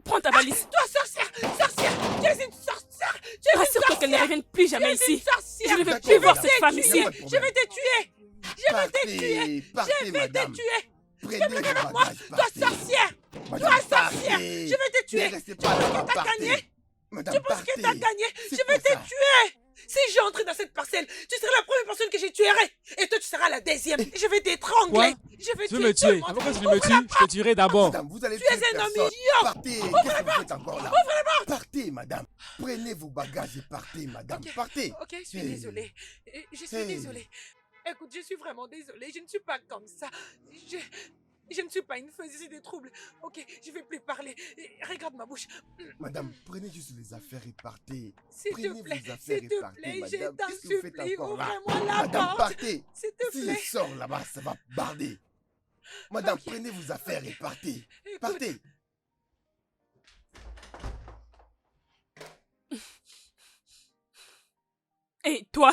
Prends ta valise. Toi, sorcière! Sorcière! Tu es une sorcière! Tu es une Rassure-toi qu'elle ne sorcière! revienne plus jamais Tu es une ici. sorcière! Je ne veux D'accord, plus voir madame. cette femme Il y a ici. pas de Je problème. vais te tuer! Je vais te tuer! Partez, Je vais madame. te tuer! Prenez vos Moi, bagages, toi, partez. sorcière! Madame, Toi, sorcière! partez. Je vais te tuer! Ne restez pas là-bas, t'as partez. gagné? Madame, Tu penses que partez. t'as gagné? C'est Je vais quoi te ça? tuer! Si j'entre dans cette parcelle, tu seras la première personne que je tuerai. Et toi, tu seras la deuxième. Je vais t'étrangler. Je vais Tu veux tuer me tout le tuer. monde. Avant que tu ne me tues, je te tuerai d'abord. Madame, vous allez Tu tuer es un homme personne. idiot. Partez. Qu'est-ce que vous faites encore là? Partez, madame. Prenez vos bagages et partez, madame. Ok. Partez. Ok, je suis Hey. désolée. Je suis Hey. désolée. Écoute, je suis vraiment désolée. Je ne suis pas comme ça. Je ne suis pas une faiseuse des troubles. Ok, je vais plus parler. Regarde ma bouche. Madame, prenez juste les affaires et partez. S'il Prenez te plaît, vos affaires s'il et te partez, plaît, je madame. t'en Qu'est-ce que vous faites supplie, encore là? ouvre-moi la Madame, porte. partez. S'il te Si je plaît. sors là-bas, ça va barder. Madame, Ok. prenez vos affaires et partez. Écoute, Partez. Et toi,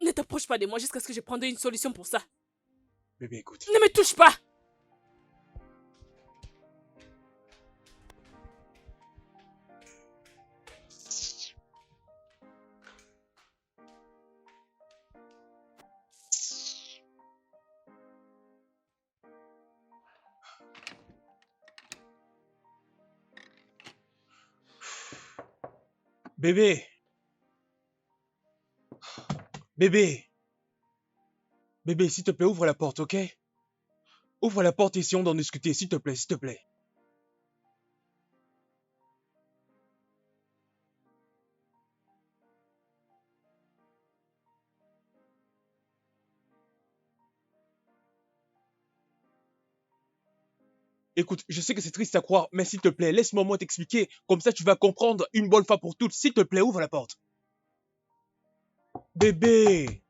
ne t'approche pas de moi jusqu'à ce que je prenne une solution pour ça. Bébé, écoute. Ne me touche pas. Bébé. Bébé. Bébé, s'il te plaît, ouvre la porte, ok? Ouvre la porte et essayons d'en discuter, s'il te plaît, s'il te plaît. Écoute, je sais que c'est triste à croire, mais s'il te plaît, laisse-moi moi t'expliquer. Comme ça, tu vas comprendre une bonne fois pour toutes. S'il te plaît, ouvre la porte. Bébé.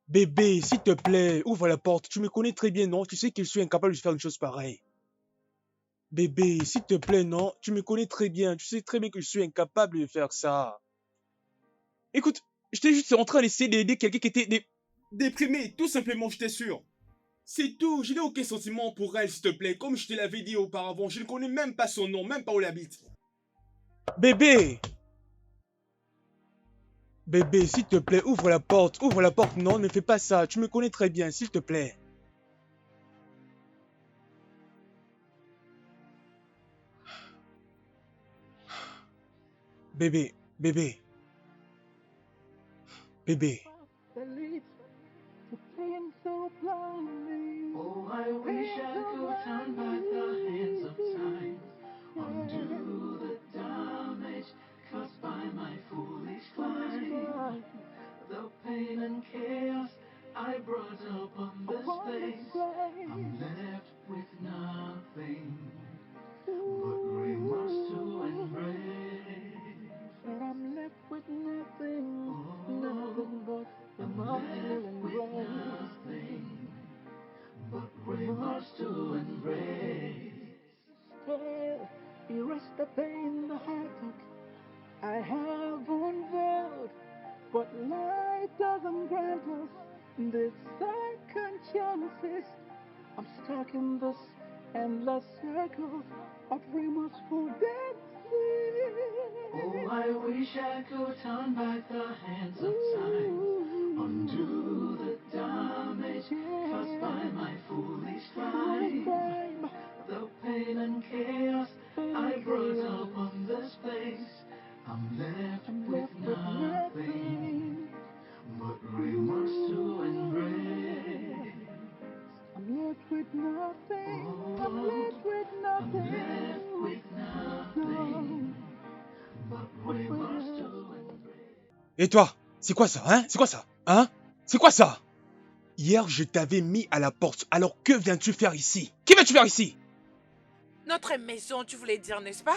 Bébé, s'il te plaît, ouvre la porte. Tu me connais très bien, non? Tu sais que je suis incapable de faire une chose pareille. Bébé, s'il te plaît, non? Tu me connais très bien. Tu sais très bien que je suis incapable de faire ça. Écoute, j'étais juste en train d'essayer d'aider quelqu'un qui était... Déprimé, tout simplement, je t'assure. C'est tout, je n'ai aucun sentiment pour elle, s'il te plaît. Comme je te l'avais dit auparavant, je ne connais même pas son nom, même pas où elle habite. Bébé! Bébé, s'il te plaît, ouvre la porte. Ouvre la porte. Non, ne fais pas ça. Tu me connais très bien, s'il te plaît. Bébé, bébé. Bébé. Oh, I wish I could turn back the hands of time, undo the damage caused by my foolish climb. The pain and chaos I brought upon this place, I'm left with nothing but remorse to embrace. I'm left with nothing, nothing but nothing but remorse to embrace. Still, erase the pain, the heartache I have unveiled, but life doesn't grant us this second chances. I'm stuck in this endless circle of remorseful dancing. Oh, I wish I could turn back the hands of time, undo the damage caused by my foolish crime. The pain and chaos I brought upon this place, I'm left with nothing but remorse to embrace. I'm left with nothing. I'm left with nothing. I'm left with nothing but remorse to embrace. Et toi? C'est quoi ça, hein? C'est quoi ça? Hein? C'est quoi ça? Hier, je t'avais mis à la porte. Alors, que viens-tu faire ici? Que viens-tu faire ici? notre maison, tu voulais dire, n'est-ce pas?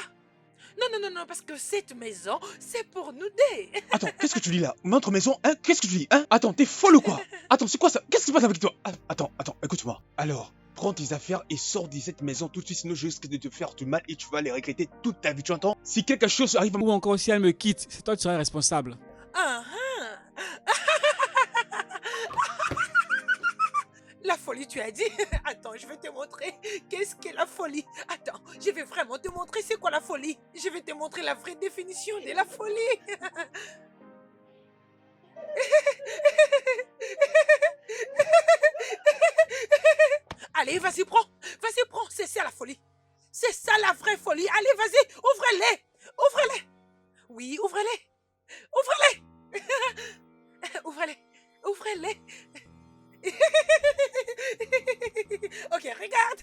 Non, parce que cette maison, c'est pour nous deux. Attends, qu'est-ce que tu dis là? Notre maison, hein? Qu'est-ce que tu dis, hein? Attends, t'es folle ou quoi? Attends, c'est quoi ça? Qu'est-ce qui se passe avec toi? Ah, attends, écoute-moi. Alors, prends tes affaires et sors de cette maison tout de suite, sinon je risque de te faire du mal et tu vas les regretter toute ta vie, tu entends? Si quelque chose arrive à moi... Ou encore si elle me quitte, c'est toi qui seras responsable. Ah, La folie, tu as dit? Attends, je vais te montrer qu'est-ce qu'est la folie. Attends, je vais vraiment te montrer c'est quoi la folie. Je vais te montrer la vraie définition de la folie. Allez, vas-y, prends. Vas-y, prends. C'est ça la folie. C'est ça la vraie folie. Allez, vas-y, ouvrez-les. Ouvrez-les. Oui, ouvrez-les. Ouvre-les. Ok, regarde.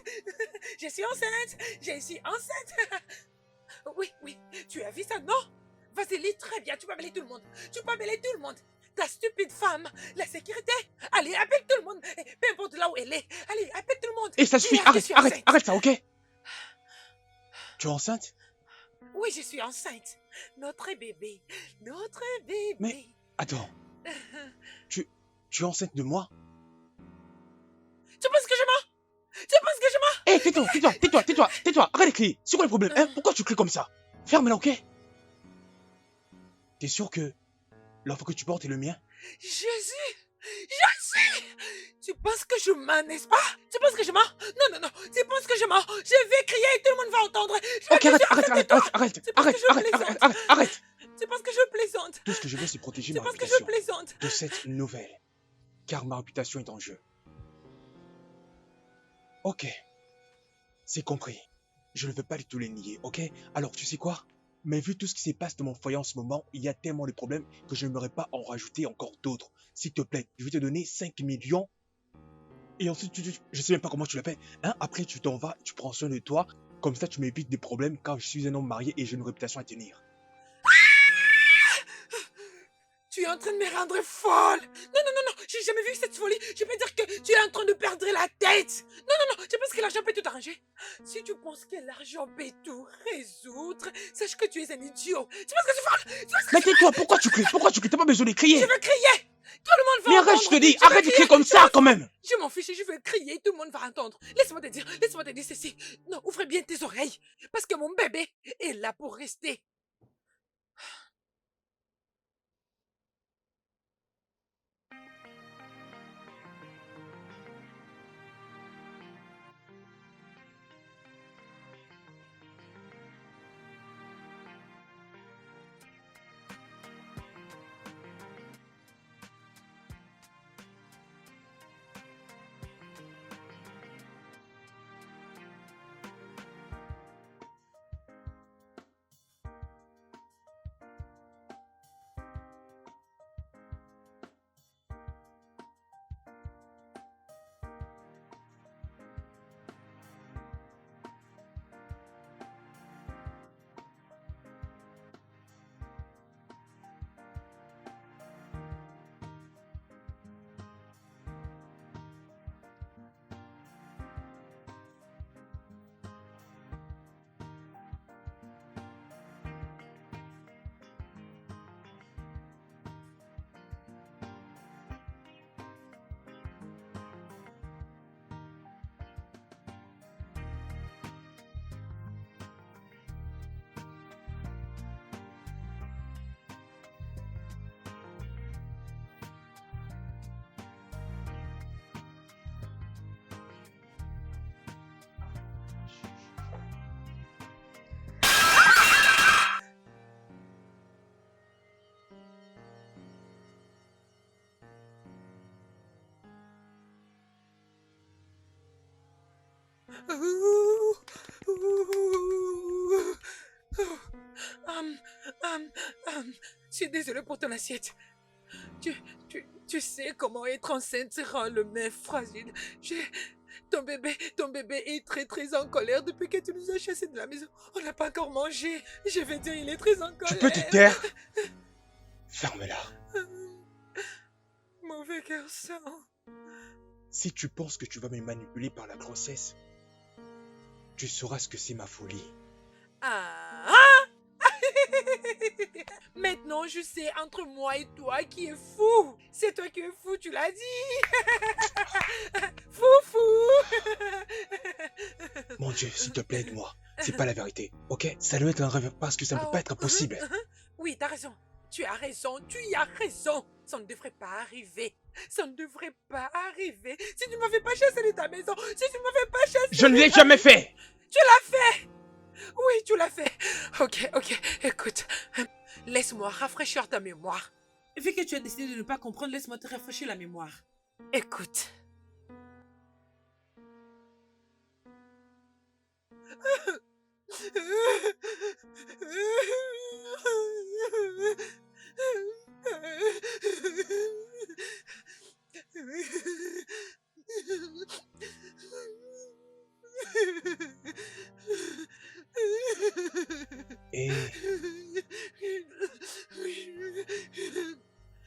Je suis enceinte. Je suis enceinte. Oui, oui. Tu as vu ça, non? Vas-y, lis très bien. Tu peux appeler tout le monde. Tu peux appeler tout le monde. Ta stupide femme. La sécurité. Allez, appelle tout le monde. Peu importe là où elle est. Allez, appelle tout le monde. Et ça suffit, Dis-leur que je arrête, suis arrête, enceinte. arrête ça, ok? Tu es enceinte? Oui, je suis enceinte. Notre bébé. Notre bébé. Mais, attends. Tu es enceinte de moi? Tu penses que je mens? Tu penses que je mens? Hé, tais-toi, arrête de crier. C'est quoi le problème, hein? Pourquoi tu cries comme ça? Ferme-la, ok? T'es sûr que l'enfant que tu portes est le mien? Jésus! Tu penses que je mens, n'est-ce pas? Tu penses que je mens? Non, non, non. Tu penses que je mens? Je vais crier et tout le monde va entendre. Ok, arrête. Tu penses que je plaisante? Tout ce que je veux, c'est protéger Tu ma penses que je réputation plaisante? de cette nouvelle. Car ma réputation est en jeu. Ok. C'est compris. Je ne veux pas du tout les nier, ok? Alors, tu sais quoi? Mais vu tout ce qui se passe dans mon foyer en ce moment, il y a tellement de problèmes que je n'aimerais pas en rajouter encore d'autres. S'il te plaît, je vais te donner 5 millions. Et ensuite, je sais même pas comment tu l'as fait. Hein? Après, tu t'en vas, tu prends soin de toi. Comme ça, tu m'évites des problèmes car je suis un homme marié et j'ai une réputation à tenir. Tu es en train de me rendre folle. Non, non, non, non. J'ai jamais vu cette folie. Je peux dire que tu es en train de perdre la tête. Non, non, non. Tu penses que l'argent peut tout arranger? Si tu penses que l'argent peut tout résoudre, sache que tu es un idiot. Tu penses que c'est folle? Mais tais-toi, pourquoi tu cries? T'as pas besoin de crier. Je veux crier. Tout le monde va Mais entendre. arrête, je te dis, Je veux arrête de crier. crier comme ça quand même. Je m'en fiche, je veux crier, tout le monde va entendre. Laisse-moi te dire ceci. Non, ouvre bien tes oreilles. Parce que mon bébé est là pour rester. Je suis désolée pour ton assiette. Tu sais comment être enceinte rend le mec fragile. Ton bébé est très très en colère depuis que tu nous as chassés de la maison. On n'a pas encore mangé. Je vais dire, il est très en colère. Tu peux te taire. Ferme-la. Mauvais garçon. Si tu penses que tu vas me manipuler par la grossesse, tu sauras ce que c'est ma folie. Ah! Maintenant, je sais entre moi et toi qui est fou. C'est toi qui es fou, tu l'as dit. Fou. Mon Dieu, s'il te plaît, aide-moi. C'est pas la vérité, ok? Ça doit être un rêve parce que ça ne peut pas être impossible. Oui, t'as raison. Tu as raison, tu y as raison. Ça ne devrait pas arriver. Ça ne devrait pas arriver. Si tu m'avais pas chassé de ta maison, si tu m'avais pas chassé... Je ne l'ai jamais fait. Tu l'as fait. Oui, tu l'as fait. Ok, écoute. Laisse-moi rafraîchir ta mémoire. Vu que tu as décidé de ne pas comprendre, laisse-moi te rafraîchir la mémoire. Écoute. Hé,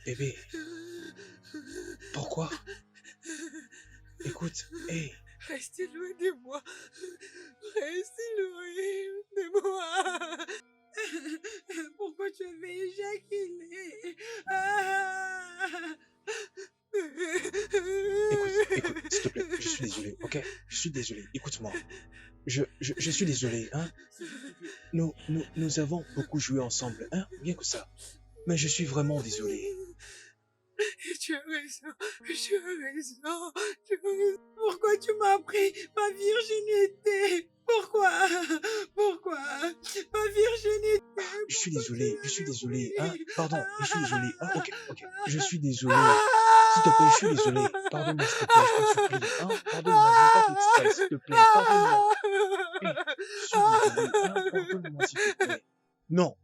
bébé, pourquoi? Écoute, hé, Restez loin de moi. Restez loin de moi. Pourquoi tu avais éjaculé? écoute, s'il te plaît, je suis désolé, ok? Je suis désolé, écoute-moi. Je suis désolé, hein? Nous avons beaucoup joué ensemble, hein? Bien que ça. Mais je suis vraiment désolé. Tu as raison, tu as raison, tu as raison. Pourquoi tu m'as pris ma virginité? Pourquoi? Pourquoi? Ma virginité? Je suis désolé, hein? Pardon, je suis désolé. Ah, ok. Je suis désolé. S'il te plaît, je suis désolé. Pardonne-moi, s'il te plaît, je t'en supplie, hein? Pardonne-moi, je veux pas t'extraire, s'il te plaît. Pardonne-moi. Je suis désolé, hein? Pardonne-moi, s'il te plaît. Non.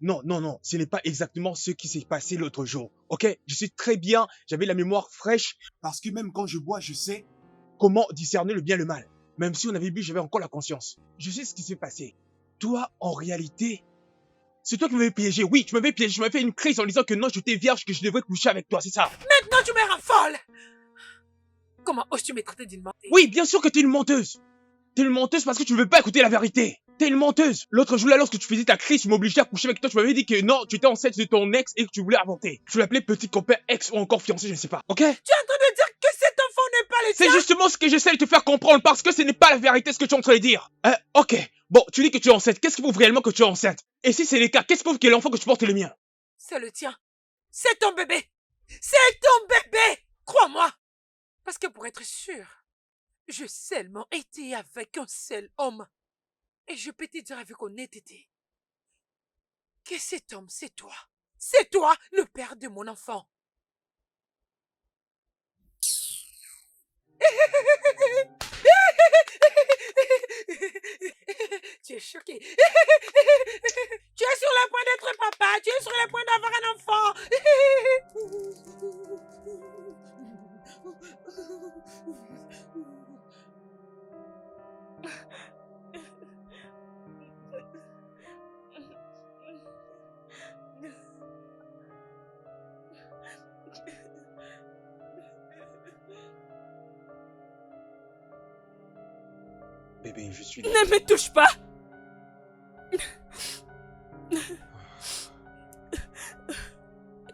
Ce n'est pas exactement ce qui s'est passé l'autre jour. Ok? Je suis très bien. J'avais la mémoire fraîche. Parce que même quand je bois, je sais. Comment discerner le bien et le mal? Même si on avait bu, j'avais encore la conscience. Je sais ce qui s'est passé. Toi, en réalité, c'est toi qui m'avais piégé. Oui, tu m'avais piégé. Je m'avais fait une crise en disant que non, j'étais vierge, que je devrais coucher avec toi. C'est ça. Maintenant, tu me rends folle! Comment oses-tu me traiter d'une menteuse? Oui, bien sûr que t'es une menteuse. T'es une menteuse parce que tu ne veux pas écouter la vérité. T'es une menteuse. L'autre jour là, lorsque tu faisais ta crise, tu m'obligeais à coucher avec toi. Tu m'avais dit que non, tu étais enceinte de ton ex et que tu voulais avorter. Tu l'appelais petit copain, ex ou encore fiancé, je ne sais pas. Ok? Tu es en train de dire que cet enfant n'est pas le tien? C'est justement ce que j'essaie de te faire comprendre parce que ce n'est pas la vérité ce que tu es en train de dire. Ok. Bon, tu dis que tu es enceinte. Qu'est-ce qui prouve réellement que tu es enceinte? Et si c'est le cas, qu'est-ce qui prouve que l'enfant que tu portes est le mien? C'est le tien. C'est ton bébé. C'est ton bébé. Crois-moi. Parce que pour être sûr, j'ai seulement été avec un seul homme. Et je peux te dire avec honnêteté que cet homme, c'est toi. C'est toi, le père de mon enfant. Tu es choqué. Tu es sur le point d'être papa. Tu es sur le point d'avoir un enfant. Bébé, je suis... Ne me touche pas!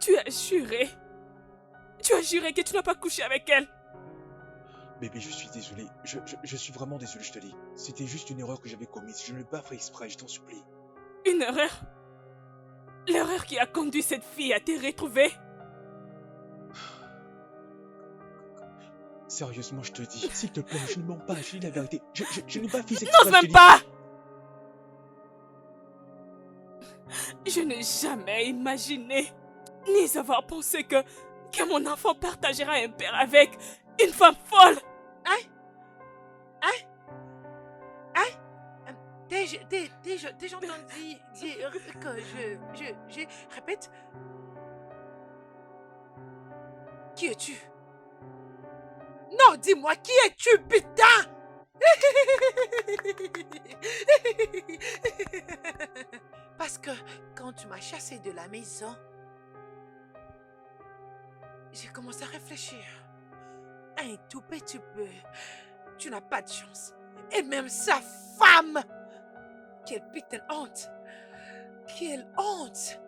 Tu as juré. Tu as juré que tu n'as pas couché avec elle. Bébé, je suis désolé. Je suis vraiment désolé, je te dis. C'était juste une erreur que j'avais commise. Je ne l'ai pas fait exprès, je t'en supplie. Une erreur? L'erreur qui a conduit cette fille à te retrouver? Sérieusement, je te dis, s'il te plaît, je ne mens pas, je dis la vérité. Je n'ai pas fait cette N'ose même pas! Je n'ai jamais imaginé, ni avoir pensé que mon enfant partagera un père avec une femme folle. T'es entendu dire que je répète. Qui es-tu? Non, dis-moi, qui es-tu, putain? Parce que quand tu m'as chassé de la maison, j'ai commencé à réfléchir. Un tout petit peu. Tu n'as pas de chance. Et même sa femme! Quelle putain de honte! Quelle honte!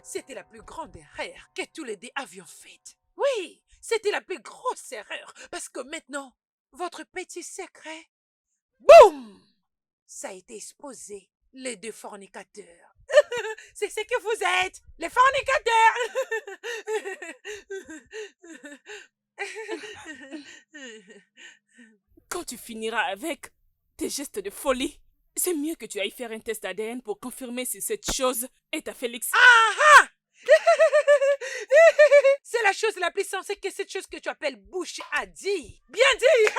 C'était la plus grande erreur que tous les deux avions faite. Oui, c'était la plus grosse erreur. Parce que maintenant, votre petit secret, boum! Ça a été exposé. Les deux fornicateurs. C'est ce que vous êtes, les fornicateurs! Quand tu finiras avec tes gestes de folie, c'est mieux que tu ailles faire un test ADN pour confirmer si cette chose est à Félix. Ah! C'est la chose la plus sensée que cette chose que tu appelles bouche a dit. Bien dit!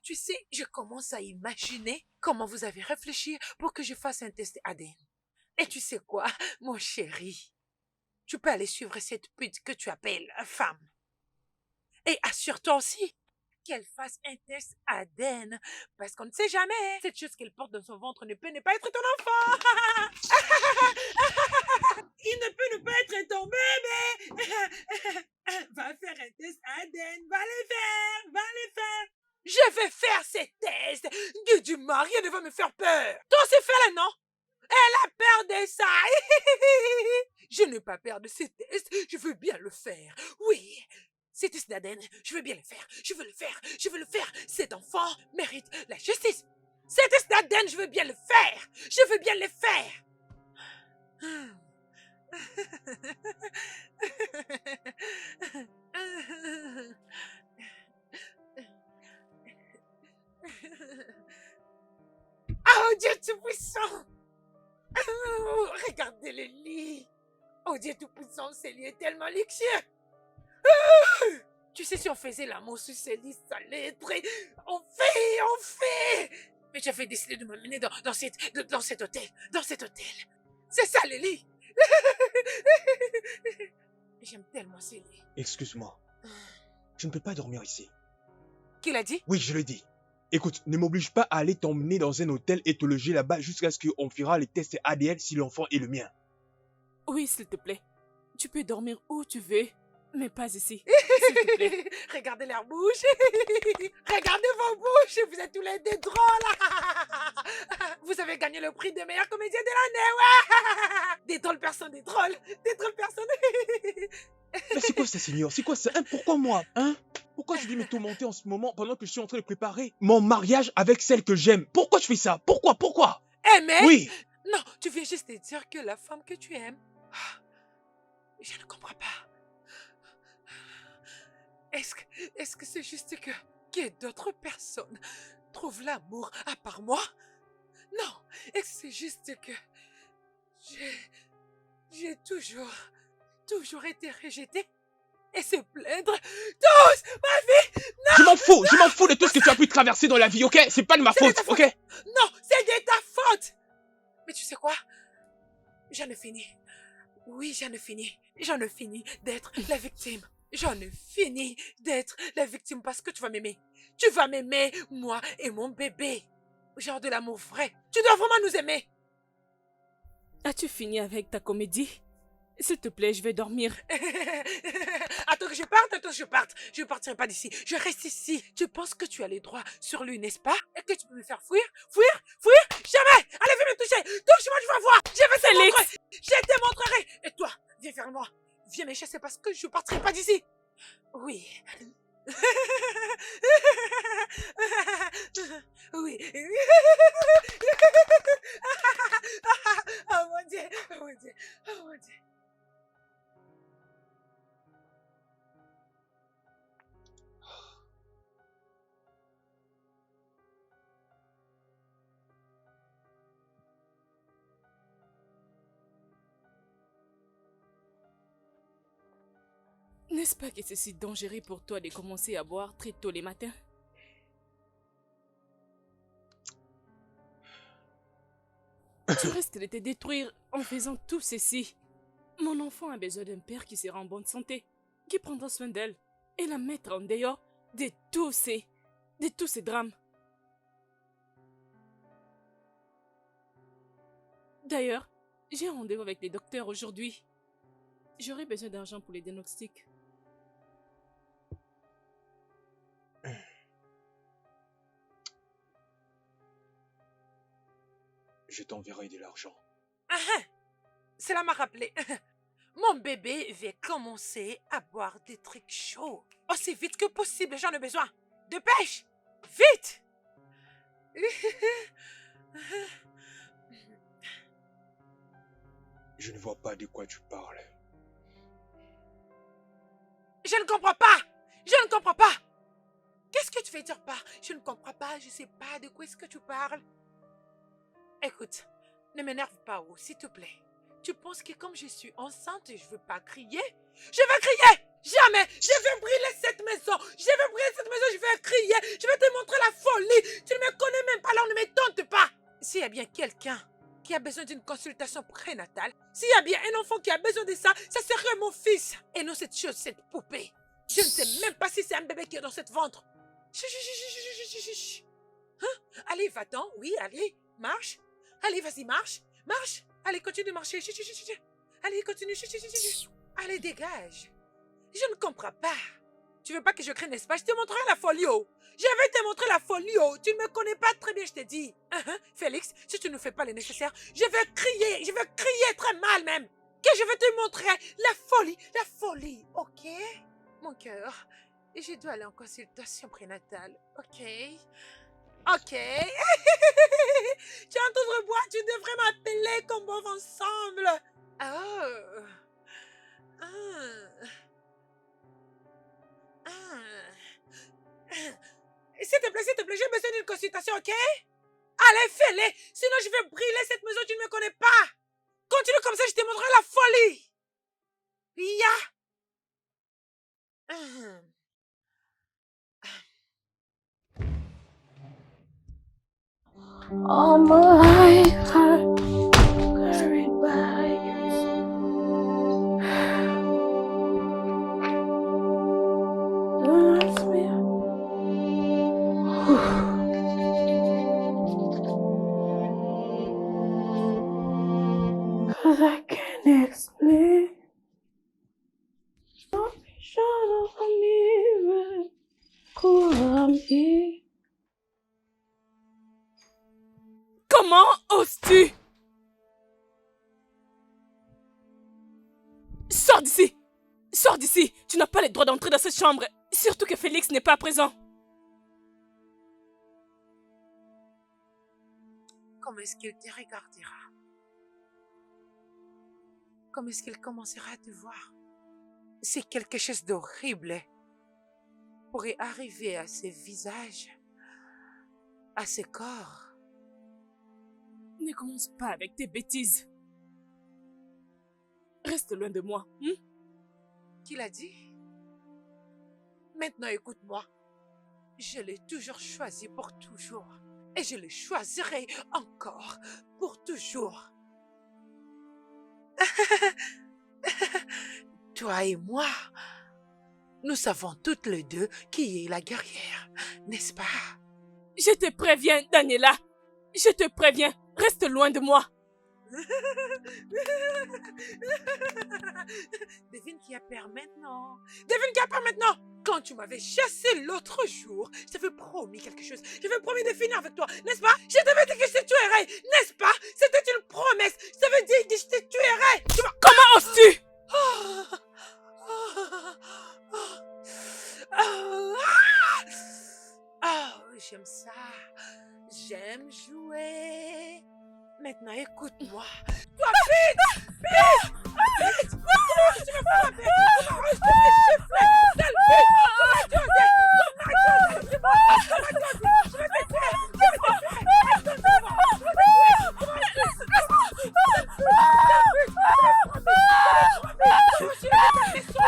Tu sais, je commence à imaginer comment vous avez réfléchi pour que je fasse un test ADN. Et tu sais quoi, mon chéri? Tu peux aller suivre cette pute que tu appelles femme. Et assure-toi aussi qu'elle fasse un test ADN. Parce qu'on ne sait jamais. Cette chose qu'elle porte dans son ventre ne peut ne pas être ton enfant. Il ne peut ne pas être ton bébé. Va faire un test ADN. Va le faire. Va le faire. Je vais faire ces tests. Du mari, rien ne va me faire peur. Toi aussi, fais-le, non? Elle a peur de ça. Je n'ai pas peur de ces tests. Je veux bien le faire. Oui. Ces tests d'ADN, je veux bien le faire. Je veux le faire. Je veux le faire. Cet enfant mérite la justice. Ces tests d'ADN, je veux bien le faire. Je veux bien le faire. Oh Dieu Tout-Puissant! Oh, regardez le lit! Oh Dieu Tout-Puissant, ce lit est tellement luxueux! Tu sais, si on faisait l'amour sur ce lit, ça allait être... On fait! Mais j'avais décidé de m'emmener dans cet hôtel. Dans cet hôtel. C'est ça le lit! J'aime tellement ce lit. Excuse-moi. Je ne peux pas dormir ici. Qui l'a dit? Oui, je le dis. Écoute, ne m'oblige pas à aller t'emmener dans un hôtel et te loger là-bas jusqu'à ce qu'on fera les tests ADN si l'enfant est le mien. Oui, s'il te plaît. Tu peux dormir où tu veux, mais pas ici. S'il te plaît. Regardez leur bouche. Regardez vos bouches. Vous êtes tous les deux drôles. Vous avez gagné le prix de meilleur comédien de l'année. Ouais. Des drôles personnes, des drôles. Des drôles personnes. Mais c'est quoi ça, Seigneur? C'est quoi ça? Hein? Pourquoi moi? Hein? Pourquoi je dis me tourmenter en ce moment pendant que je suis en train de préparer mon mariage avec celle que j'aime? Pourquoi tu fais ça? Pourquoi? Aimer? Oui. Non, tu viens juste de dire que la femme que tu aimes... Je ne comprends pas. Est-ce que c'est juste que d'autres personnes trouvent l'amour à part moi? Non, est-ce que c'est juste que j'ai toujours été rejetée et se plaindre tous ma vie? Non! Je m'en fous de tout ce que tu as pu traverser dans la vie, ok? C'est pas de ma faute, ok? Non, c'est de ta faute! Mais tu sais quoi? J'en ai fini. Oui, j'en ai fini. J'en ai fini d'être la victime. J'en ai fini d'être la victime parce que tu vas m'aimer. Tu vas m'aimer, moi et mon bébé. Genre de l'amour vrai. Tu dois vraiment nous aimer. As-tu fini avec ta comédie? S'il te plaît, je vais dormir. Attends que je parte, Je ne partirai pas d'ici. Je reste ici. Tu penses que tu as les droits sur lui, n'est-ce pas? Et que tu peux me faire fuir? Jamais! Allez, viens me toucher! Touche-moi, je vais voir! Je te montrerai! Et toi, viens vers moi. Viens me chasser parce que je ne partirai pas d'ici. Oui. Oui. Oh mon Dieu, oh mon Dieu, oh mon Dieu. N'est-ce pas que c'est si dangereux pour toi de commencer à boire très tôt les matins? Tu risques de te détruire en faisant tout ceci. Mon enfant a besoin d'un père qui sera en bonne santé, qui prendra soin d'elle et la mettre en dehors de tous ces drames. D'ailleurs, j'ai un rendez-vous avec les docteurs aujourd'hui. J'aurai besoin d'argent pour les diagnostics. Je t'enverrai de l'argent. Cela m'a rappelé. Mon bébé va commencer à boire des trucs chauds. Aussi vite que possible, j'en ai besoin. Dépêche! Vite! Je ne vois pas de quoi tu parles. Je ne comprends pas! Je ne comprends pas! Qu'est-ce que tu veux dire par je ne comprends pas, je ne sais pas de quoi est-ce que tu parles? Écoute, ne m'énerve pas, oh, s'il te plaît. Tu penses que comme je suis enceinte, je ne veux pas crier? Je vais crier! Jamais! Je vais brûler cette maison! Je vais crier! Je vais te montrer la folie! Tu ne me connais même pas, alors ne me tente pas! S'il y a bien quelqu'un qui a besoin d'une consultation prénatale, s'il y a bien un enfant qui a besoin de ça, ça serait mon fils! Et non cette chose, cette poupée! Je ne sais même pas si c'est un bébé qui est dans cette ventre! Chut, chut, chut, chut, chut, chut, chut, chut. Hein? Allez, va-t'en. Oui, allez, marche. Allez, vas-y, marche. Marche. Allez, continue de marcher. Chut, chut, chut, chut. Allez, continue. Chut, chut, chut, chut. Allez, dégage. Je ne comprends pas. Tu veux pas que je crie, n'est-ce pas? Je te montrerai la folie, oh. Je vais te montrer la folie, oh. Tu ne me connais pas très bien, je te dis. Félix, si tu ne fais pas le nécessaire, je vais crier très mal même. Que je vais te montrer la folie, ok? Mon cœur, je dois aller en consultation prénatale, ok? Ok. Tu entends bois, tu devrais m'appeler comme bon ensemble. Oh. S'il te plaît, j'ai besoin d'une consultation, ok? Allez, fais-le, sinon je vais brûler cette maison, tu ne me connais pas. Continue comme ça, je te montrerai la folie. All my life I'm carried by your cause I can't explain. Don't be shut of me, cool I'm here. Comment oses-tu? Sors d'ici! Sors d'ici! Tu n'as pas le droit d'entrer dans cette chambre. Surtout que Félix n'est pas présent. Comment est-ce qu'il te regardera? Comment est-ce qu'il commencera à te voir? C'est quelque chose d'horrible pourrait arriver à ce visage, à ce corps. Ne commence pas avec tes bêtises. Reste loin de moi. Qui l'a dit? Maintenant, écoute-moi. Je l'ai toujours choisi pour toujours. Et je le choisirai encore pour toujours. Toi et moi, nous savons toutes les deux qui est la guerrière, n'est-ce pas? Je te préviens, Daniela. Je te préviens. Reste loin de moi. Devine qui a peur maintenant. Devine qui a peur maintenant. Quand tu m'avais chassé l'autre jour, je t'avais promis quelque chose. Je t'avais promis de finir avec toi, n'est-ce pas? Je t'avais dit que je te tuerais, n'est-ce pas? C'était une promesse. Je t'avais dit que je te tuerais. Comment oses-tu? Oh, j'aime ça. J'aime jouer. Maintenant, écoute-moi. Toi, vite! Vite! Vite! Comment tu me frappes? Comment tu me chiffres? Sale vite! Comment tu osais? Comment tu osais? Comment tu osais? Je vais te tuer! Je vais te tuer! Reste devant! Je vais te tuer! Comment tu osais? Sale vite! Je vais te tuer!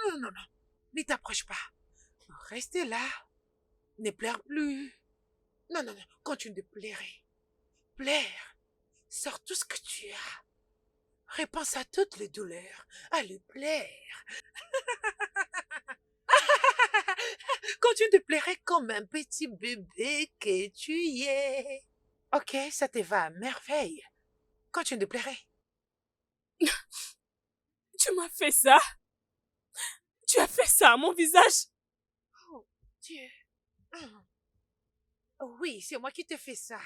Je non. Ne t'approche pas. Restez là. Ne pleure plus. Non. Continue de pleurer. Pleure. Sors tout ce que tu as. Repense à toutes les douleurs. À le plaire. Continue de pleurer comme un petit bébé que tu es. Ok, ça te va à merveille. Continue de pleurer. Tu m'as fait ça? Tu as fait ça à mon visage? Oh, Dieu. Oui, c'est moi qui te fais ça.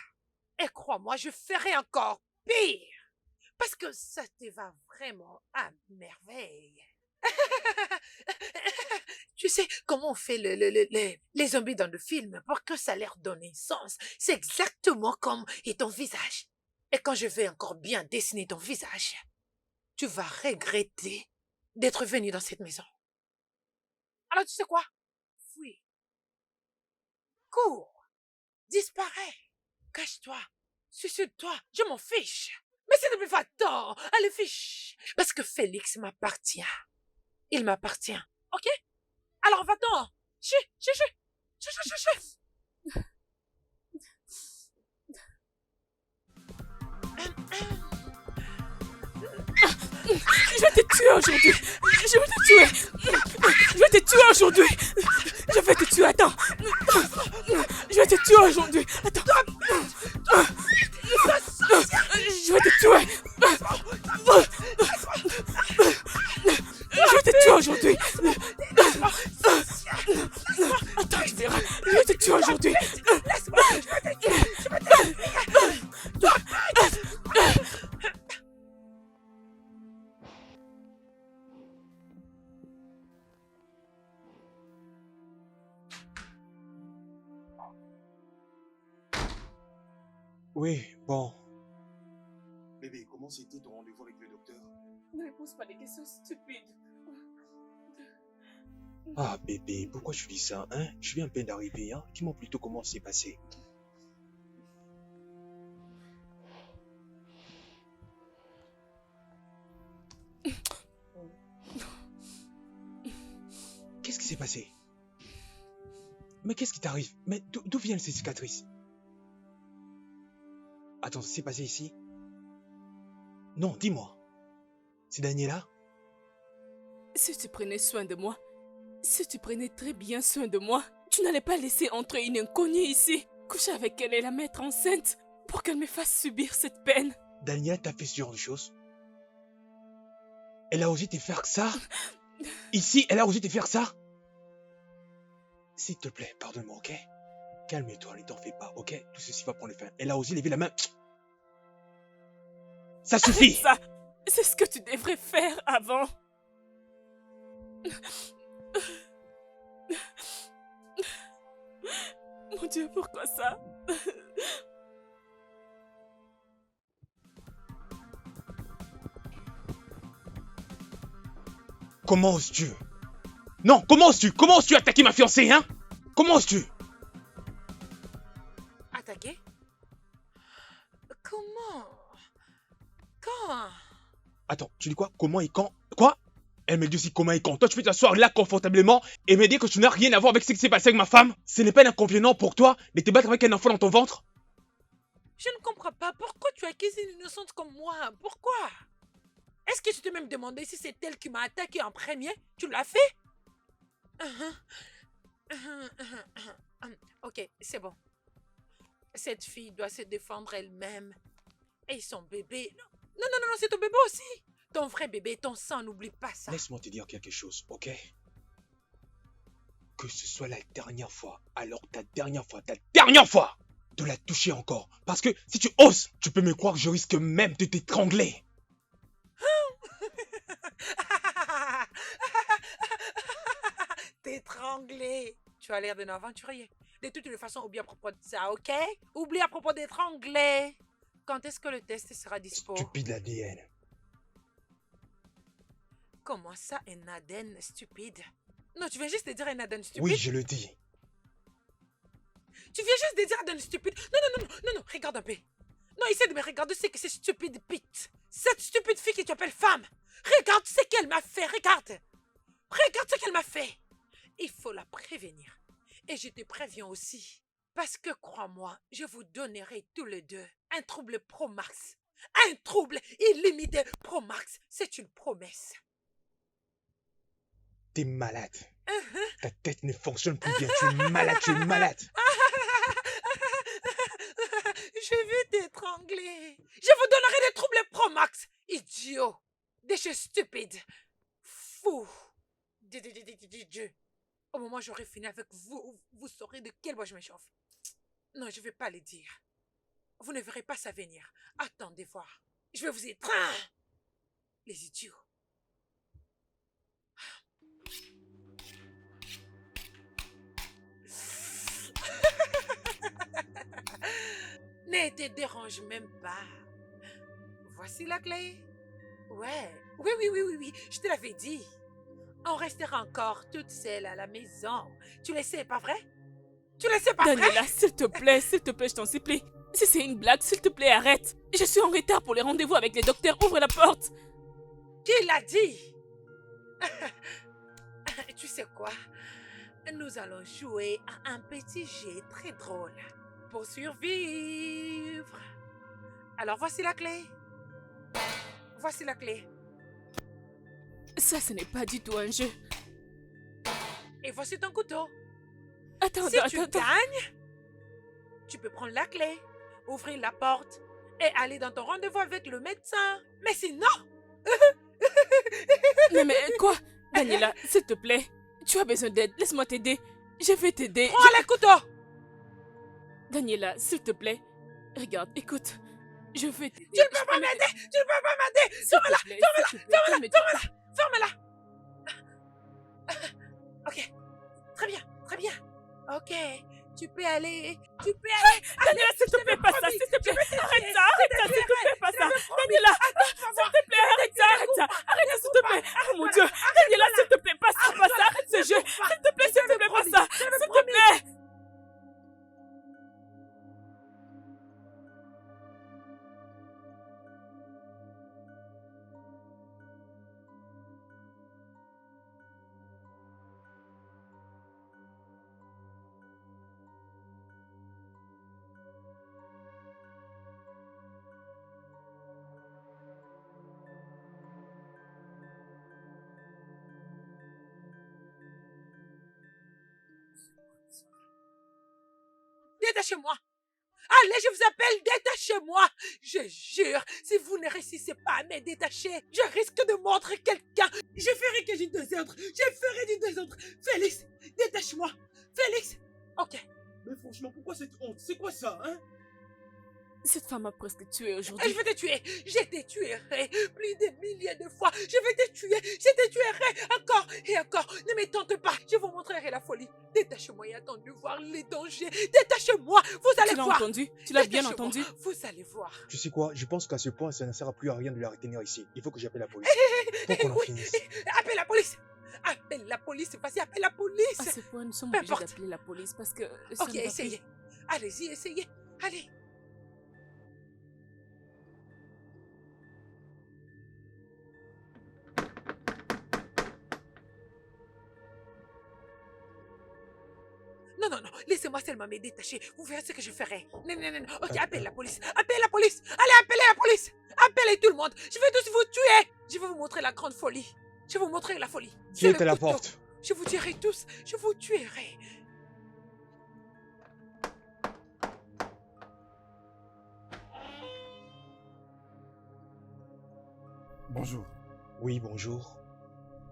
Et crois-moi, je ferai encore pire. Parce que ça te va vraiment à merveille. Tu sais comment on fait les zombies dans le film pour que ça leur donne un sens. C'est exactement comme est ton visage. Et quand je vais encore bien dessiner ton visage, tu vas regretter d'être venu dans cette maison. Alors tu sais quoi? Fuis. Cours. Disparais. Cache-toi. Suicide-toi. Je m'en fiche. Mais c'est depuis va-t'en. Allez, fiche. Parce que Félix m'appartient. Il m'appartient. Ok? Alors va-t'en. Chi. Je vais te tuer aujourd'hui. Je vais te tuer. Je vais te tuer aujourd'hui. Je vais te tuer, attends. Je vais te tuer aujourd'hui. Attends. Je vais te tuer. Je vais te tuer aujourd'hui. Attends, tu verras. Je vais te tuer aujourd'hui. Oui, bon. Bébé, comment c'était ton rendez-vous avec le docteur? Ne me pose pas des questions stupides. Ah, bébé, pourquoi tu dis ça, hein? Je viens à peine d'arriver, hein? Dis-moi plutôt comment c'est passé. Qu'est-ce qui s'est passé? Mais qu'est-ce qui t'arrive? Mais d'où viennent ces cicatrices? Attends, ça s'est passé ici? Non, dis-moi. C'est Daniela? Si tu prenais soin de moi, si tu prenais très bien soin de moi, tu n'allais pas laisser entrer une inconnue ici, coucher avec elle et la mettre enceinte pour qu'elle me fasse subir cette peine. Daniela t'a fait ce genre de choses? Elle a osé te faire ça? Ici, elle a osé te faire ça? S'il te plaît, pardonne-moi, ok? Calme-toi, ne t'en fais pas, ok? Tout ceci va prendre fin. Elle a osé lever la main. Ça suffit! Ça, c'est ce que tu devrais faire avant. Mon Dieu, pourquoi ça? Comment oses-tu? Non, comment oses-tu? Comment oses-tu attaquer ma fiancée, hein? Comment oses-tu? Attaquer? Comment? Quand? Attends, tu dis quoi? Comment et quand? Quoi? Elle me dit aussi comment et quand. Toi, tu peux t'asseoir là confortablement et me dire que tu n'as rien à voir avec ce qui s'est passé avec ma femme? Ce n'est pas un inconvénient pour toi de te battre avec un enfant dans ton ventre? Je ne comprends pas. Pourquoi tu accuses une innocente comme moi? Pourquoi? Est-ce que tu t'es même demandé si c'est elle qui m'a attaqué en premier? Tu l'as fait? Ok, c'est bon. Cette fille doit se défendre elle-même. Et son bébé... Non, c'est ton bébé aussi. Ton vrai bébé, ton sang, n'oublie pas ça. Laisse-moi te dire quelque chose, ok? Que ce soit la dernière fois, alors ta dernière fois de la toucher encore. Parce que si tu oses, tu peux me croire que je risque même de t'étrangler. T'étrangler. Tu as l'air d'un aventurier. De toutes les façons, oublie à propos de ça, ok? Oublie à propos d'étrangler. Quand est-ce que le test sera dispo? Stupide ADN. Comment ça, un ADN stupide? Non, tu viens juste de dire un ADN stupide? Oui, je le dis. Tu viens juste de dire ADN stupide? Non, regarde un peu. Non, essaie de me regarder, c'est que c'est stupide, Pete. Cette stupide fille que tu appelles femme. Regarde ce qu'elle m'a fait, regarde. Regarde ce qu'elle m'a fait. Il faut la prévenir. Et je te préviens aussi. Parce que crois-moi, je vous donnerai tous les deux un trouble pro-max. Un trouble illimité pro-max. C'est une promesse. T'es malade. Ta tête ne fonctionne plus bien. Tu es malade, tu es malade. Je vais t'étrangler. Je vous donnerai des troubles pro-max. Idiot. Des choses stupides. Fou. Dieu. Au moment où j'aurai fini avec vous, vous saurez de quel bois je m'échauffe. Non, je ne vais pas le dire. Vous ne verrez pas ça venir. Attendez voir. Je vais vous étreindre. Les idiots. Ne te dérange même pas. Voici la clé. Ouais. Oui. Je te l'avais dit. On restera encore toutes seules à la maison. Tu le sais, pas vrai? Tu le sais, pas vrai? Daniela, s'il te plaît, je t'en supplie. Si c'est une blague, s'il te plaît, arrête. Je suis en retard pour les rendez-vous avec les docteurs. Ouvre la porte. Qui l'a dit? Tu sais quoi? Nous allons jouer à un petit jeu très drôle pour survivre. Alors voici la clé. Voici la clé. Ça, ce n'est pas du tout un jeu. Et voici ton couteau. Attends, Si tu attends. gagnes, tu peux prendre la clé, ouvrir la porte et aller dans ton rendez-vous avec le médecin. Mais sinon... Mais quoi? Daniela, s'il te plaît. Tu as besoin d'aide. Laisse-moi t'aider. Je vais t'aider. Prends le couteau. Daniela, s'il te plaît. Regarde, écoute. Je vais t'aider. Tu ne peux pas m'aider. Tu ne peux pas m'aider. Ferme-la. Ferme-la. Ok. Très bien. Très bien. Ok. Tu peux aller. Daniela, s'il te plaît, pas ça. S'il te plaît. Arrête ça. S'il te plaît, pas ça. Daniela, s'il te plaît, arrête ça. Arrête, s'il te plaît. Oh mon Dieu. Daniela, s'il te plaît, pas ça. Arrête ce jeu. S'il te plaît, pas ça. S'il te plaît. Détachez-moi. Allez, je vous appelle, détachez-moi. Je jure, si vous ne réussissez pas à me détacher, je risque de mordre quelqu'un. Je ferai que du désordre. Félix, détache-moi. Félix. Ok. Mais franchement, pourquoi cette honte? C'est quoi ça, hein? Cette femme a presque tué Je aujourd'hui. vais te tuer. Je te tuerai plus de milliers de fois. Je vais te tuer. Je te tuerai encore et encore. Ne me tente pas. Je vous montrerai la folie. Détachez-moi et attendez de voir les dangers. Détachez-moi. Vous allez Tu l'as voir. entendu? Tu l'as bien Détachez-moi. entendu? Vous allez voir. Tu sais quoi? Je pense qu'à ce point, ça ne sert à plus à rien de la retenir ici. Il faut que j'appelle la police. Pour qu'on en Oui. finisse. Appelle la police. Appelle la police. Vas-y, appelle la police. À ce point, nous sommes Peu obligés importe. d'appeler la police parce que... ça Ok, ne va essayez. Allez-y, essayez. Allez. Non, non, non, laissez-moi seulement me détacher. Vous verrez ce que je ferai. Non, non, non, non. Ok, appelle la police. Appelle la police. Allez, appelez la police. Appelez tout le monde. Je vais tous vous tuer. Je vais vous montrer la grande folie. Je vais vous montrer la folie. Qui C'est est le à la couteau. porte? Je vous tuerai tous. Je vous tuerai. Bonjour. Oui, bonjour.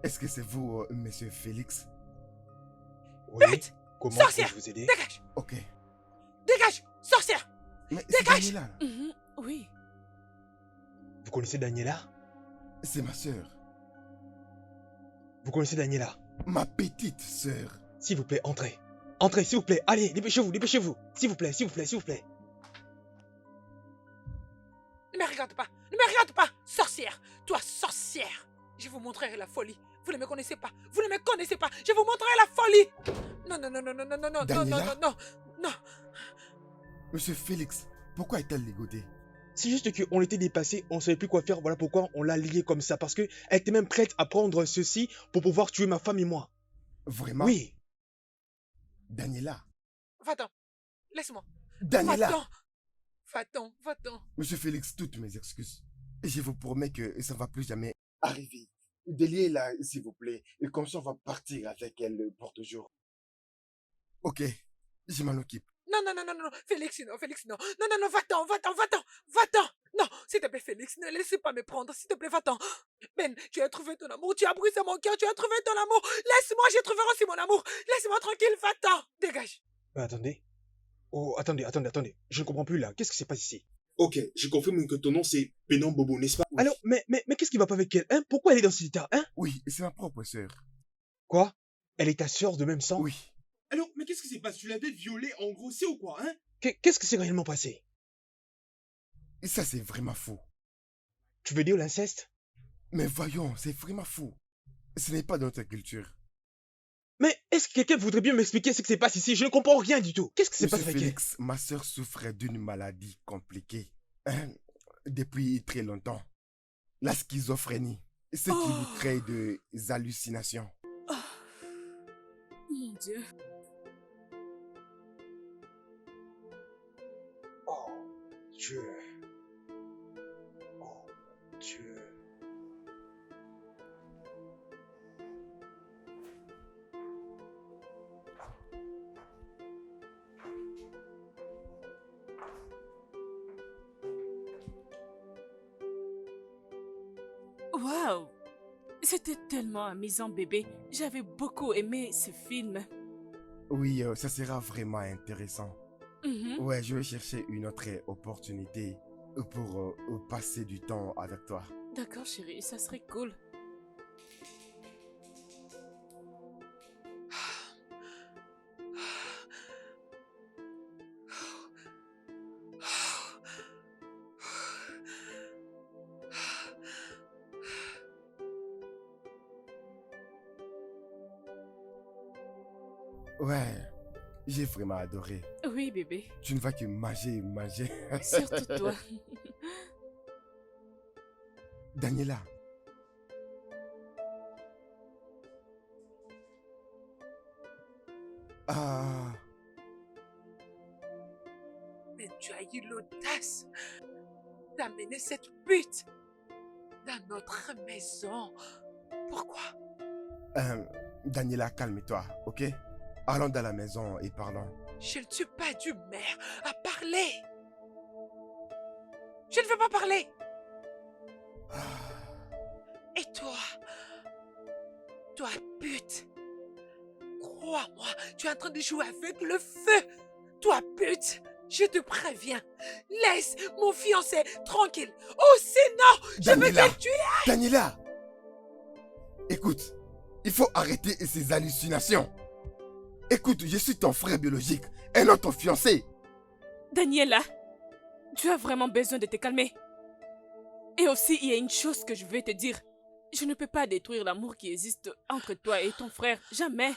Est-ce que c'est vous, monsieur Félix? Oui. Pute! Comment Sorcière! puis-je vous aider? Dégage. Ok. Dégage. Sorcière. Mais c'est Dégage! Daniela. Mhm, oui. Vous connaissez Daniela? C'est ma sœur. Vous connaissez Daniela? Ma petite sœur. S'il vous plaît, entrez. Entrez, s'il vous plaît. Allez, dépêchez-vous, dépêchez-vous. S'il vous plaît, s'il vous plaît, s'il vous plaît. Ne me regarde pas. Ne me regarde pas. Sorcière. Toi, sorcière. Je vous montrerai la folie. Vous ne me connaissez pas. Vous ne me connaissez pas. Je vous montrerai la folie. Non, non, non, non, non, non, non, non, non, Daniela? non, non, non. Monsieur Félix, pourquoi est-elle ligoté? C'est juste qu'on était dépassé, on savait plus quoi faire, voilà pourquoi on l'a lié comme ça. Parce que elle était même prête à prendre ceci pour pouvoir tuer ma femme et moi. Vraiment? Oui. Daniela. Va-t'en. Laisse-moi. Daniela. Va-t'en. Va-t'en. Va-t'en. Monsieur Félix, toutes mes excuses. Je vous promets que ça ne va plus jamais arriver. Déliez-la, s'il vous plaît. Et comme ça, on va partir avec elle pour toujours. Ok, je m'en occupe. Non, non, non, non, non. Félix, non, Félix, non. Non, non, non, va-t'en, va-t'en, va-t'en, va-t'en. Non, s'il te plaît, Félix, ne laissez pas me prendre. S'il te plaît, va-t'en. Ben, tu as trouvé ton amour, tu as brisé mon cœur, tu as trouvé ton amour. Laisse-moi, je trouverai aussi mon amour. Laisse-moi tranquille, va-t'en. Dégage. Attendez. Oh, attendez. Je ne comprends plus là. Qu'est-ce qui se passe ici? Ok, je confirme que ton nom c'est Pénon Bobo, n'est-ce pas? Oui. Alors, mais qu'est-ce qui va pas avec elle, hein? Pourquoi elle est dans cet état, hein? Oui, c'est ma propre sœur. Quoi? Elle est ta sœur de même sang? Oui. Alors, mais qu'est-ce qui s'est passé? Tu l'avais violée en gros, c'est ou quoi, hein? Qu'est-ce qui s'est réellement passé? Et ça, c'est vraiment faux. Tu veux dire l'inceste? Mais voyons, c'est vraiment faux. Ce n'est pas dans notre culture. Mais est-ce que quelqu'un voudrait bien m'expliquer ce qui se passe ici? Je ne comprends rien du tout. Qu'est-ce qui se Monsieur passe avec elle? Félix, ma sœur souffrait d'une maladie compliquée hein, depuis très longtemps. La schizophrénie, ce qui lui crée des hallucinations. Mon Dieu. Oh, Dieu. Oh, Dieu. Waouh! C'était tellement amusant, bébé. J'avais beaucoup aimé ce film. Oui, ça sera vraiment intéressant. Mhm. Ouais, je vais chercher une autre opportunité pour passer du temps avec toi. D'accord, chérie, ça serait cool. Ouais, j'ai vraiment adoré. Oui, bébé. Tu ne vas que manger, manger. Surtout toi. Daniela. Ah, Mais tu as eu l'audace d'amener cette pute dans notre maison. Pourquoi? Daniela, calme-toi, ok? Allons dans la maison et parlons. Je ne suis pas du maire à parler. Je ne veux pas parler. Et toi pute, crois-moi, tu es en train de jouer avec le feu. Toi pute, je te préviens, laisse mon fiancé tranquille. Oh sinon, je vais Daniela, te tuer. Daniela, écoute, il faut arrêter ces hallucinations. Écoute, je suis ton frère biologique et non ton fiancé. Daniela, tu as vraiment besoin de te calmer. Et aussi, il y a une chose que je vais te dire. Je ne peux pas détruire l'amour qui existe entre toi et ton frère, jamais.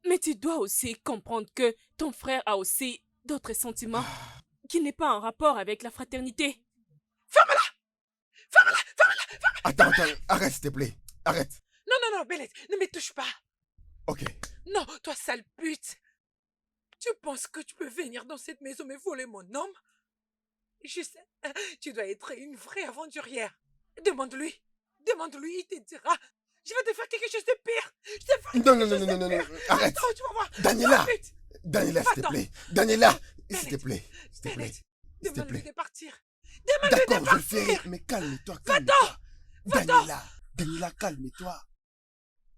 Mais tu dois aussi comprendre que ton frère a aussi d'autres sentiments qui n'est pas en rapport avec la fraternité. Ferme-la. Ferme-la, ferme-la, ferme-la. Attends, arrête s'il te plaît, arrête. Non, Bélette, ne me touche pas. Ok, Non, toi sale pute. Tu penses que tu peux venir dans cette maison me voler mon homme? Je sais, tu dois être une vraie aventurière. Demande-lui, il te dira. Je vais te faire quelque chose de pire. Je vais te faire non, quelque chose de non, pire. arrête. Attends, tu vas voir. Daniela, Pute. Daniela, s'il te Va-t'en. plaît. Daniela, s'il te Bélette, plaît, s'il te plaît, Bélette, s'il te demande-lui plaît. de partir. Demande-lui de D'accord, je le ferai, partir. mais calme-toi, Va-t'en. calme-toi. Va-t'en. Daniela, calme-toi.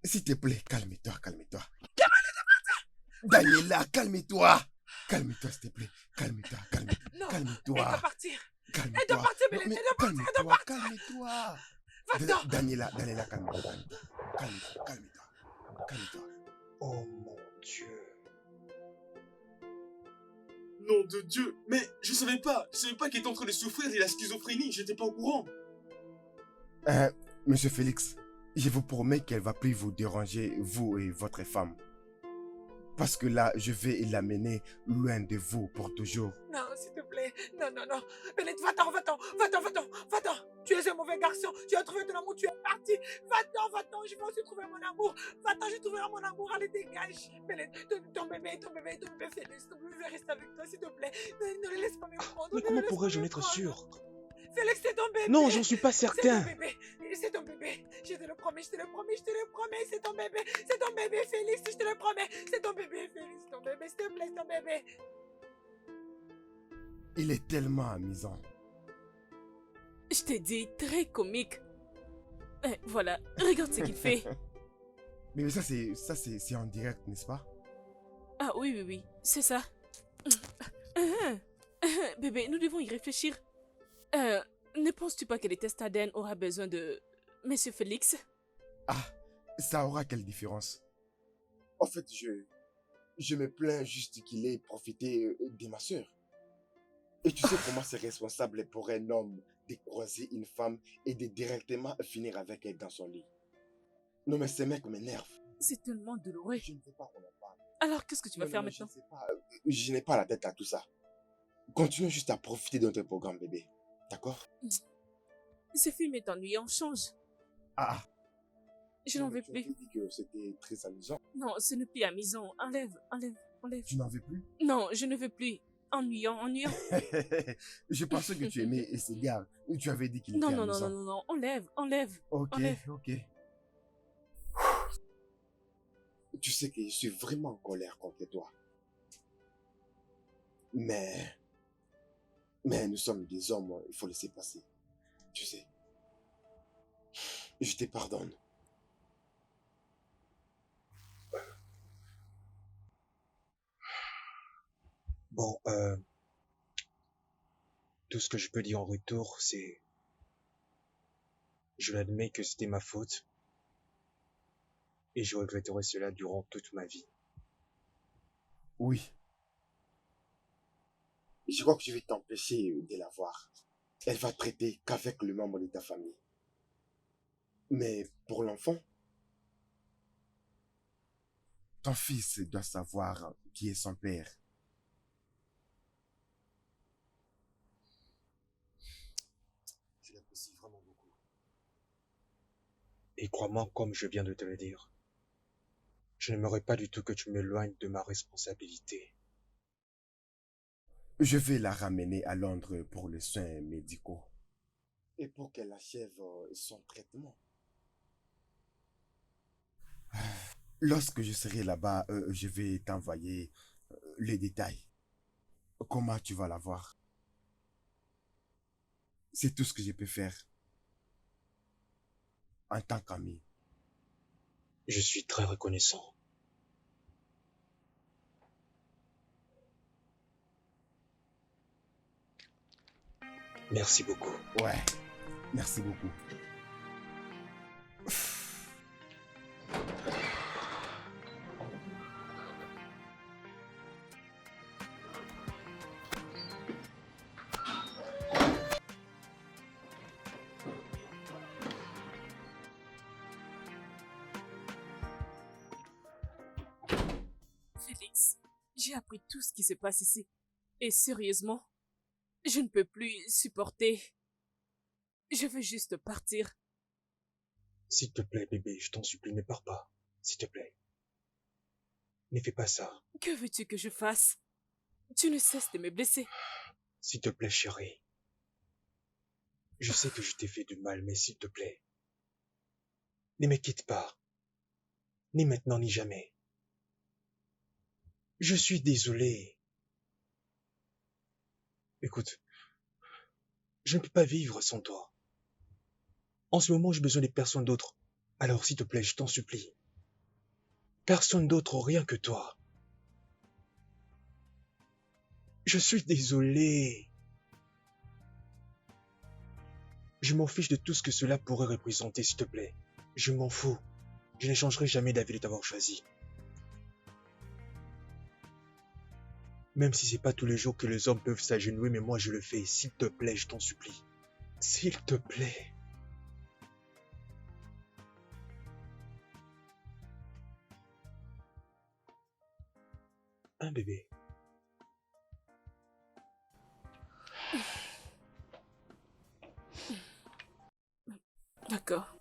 S'il te plaît, calme-toi, calme-toi. Demande-lui de partir. Daniela, calme-toi. Calme-toi, s'il te plaît. Calme-toi, calme-toi. Non, Calme-toi. elle doit partir. Calme-toi. Elle doit partir, Non, Bélette, mais elle doit partir, elle doit partir. calme-toi. Va-t'en. Daniela, calme-toi, calme-toi. Calme-toi. Oh mon Dieu. Nom de Dieu. Mais je savais pas qu'il était en train de souffrir de la schizophrénie. J'étais pas au courant. Monsieur Félix, je vous promets qu'elle va plus vous déranger, vous et votre femme. Parce que là, je vais l'amener loin de vous pour toujours. Non, s'il te plaît. Non. Bélette, va-t'en. Tu es un mauvais garçon. Tu as trouvé ton amour, tu es parti. Va-t'en. Je vais aussi trouver mon amour. Va-t'en, je trouverai mon amour. Allez, dégage. Bélette, ton bébé, Félix, ton bébé reste avec toi, s'il te plaît. Ne le laisse pas me prendre. Mais comment pourrais-je en être sûr? Félix, c'est ton bébé. Non, j'en suis pas C'est certain. ton bébé. Je te le promets. C'est ton bébé, Félix. Je te le promets. C'est ton bébé, Félix. Ton bébé, s'il te plaît, ton bébé. Il est tellement amusant. Je t'ai dit, très comique. Voilà, regarde ce qu'il fait. Mais ça c'est en direct, n'est-ce pas? Ah oui, c'est ça. Bébé, nous devons y réfléchir. Ne penses-tu pas que les tests ADN aura besoin de Monsieur Félix? Ah, ça aura quelle différence? En fait, je me plains juste qu'il ait profité de ma soeur. Et tu sais comment c'est responsable pour un homme de croiser une femme et de directement finir avec elle dans son lit. Non mais ces mecs m'énervent. C'est tellement douloureux. Je ne veux pas qu'on en parle. Alors, qu'est-ce que tu vas Non, faire non, je maintenant? ne sais pas. Je n'ai pas la tête à tout ça. Continue juste à profiter de notre programme, bébé. D'accord? Ce film est ennuyant, change. Ah, Je non, n'en mais veux tu plus. avais dit que c'était très amusant. Non, ce n'est plus amusant. Enlève, enlève, enlève. Tu n'en veux plus? Non, je ne veux plus. Ennuyant, ennuyant. Je pensais que tu aimais ces gars. Tu avais dit qu'il était Non, non, non, amusant. non, non, non. Enlève, enlève. Ok, Enlève. ok. Tu sais que je suis vraiment en colère contre toi. Mais nous sommes des hommes, il faut laisser passer. Tu sais. Je te pardonne. Bon, tout ce que je peux dire en retour, c'est... Je l'admets que c'était ma faute. Et je regretterai cela durant toute ma vie. Oui. Je crois que je vais t'empêcher de la voir. Elle va traiter qu'avec le membre de ta famille. Mais pour l'enfant, ton fils doit savoir qui est son père. Je l'apprécie vraiment beaucoup. Et crois-moi, comme je viens de te le dire, je n'aimerais pas du tout que tu m'éloignes de ma responsabilité. Je vais la ramener à Londres pour les soins médicaux. Et pour qu'elle achève son traitement. Lorsque je serai là-bas, je vais t'envoyer les détails. Comment tu vas la voir? C'est tout ce que je peux faire. En tant qu'ami. Je suis très reconnaissant. Merci beaucoup. Ouais, merci beaucoup. Félix, j'ai appris tout ce qui se passe ici. Et sérieusement, je ne peux plus supporter. Je veux juste partir. S'il te plaît, bébé, je t'en supplie, ne pars pas. S'il te plaît. Ne fais pas ça. Que veux-tu que je fasse? Tu ne cesses de me blesser. S'il te plaît, chérie. Je sais que je t'ai fait du mal, mais s'il te plaît. Ne me quitte pas. Ni maintenant, ni jamais. Je suis désolé. Écoute, je ne peux pas vivre sans toi. En ce moment, j'ai besoin de personne d'autre. Alors, s'il te plaît, je t'en supplie. Personne d'autre, rien que toi. Je suis désolé. Je m'en fiche de tout ce que cela pourrait représenter, s'il te plaît. Je m'en fous. Je n'échangerai jamais d'avis de t'avoir choisi. Même si c'est pas tous les jours que les hommes peuvent s'agenouiller, mais moi je le fais. S'il te plaît, je t'en supplie. S'il te plaît. Un bébé. D'accord.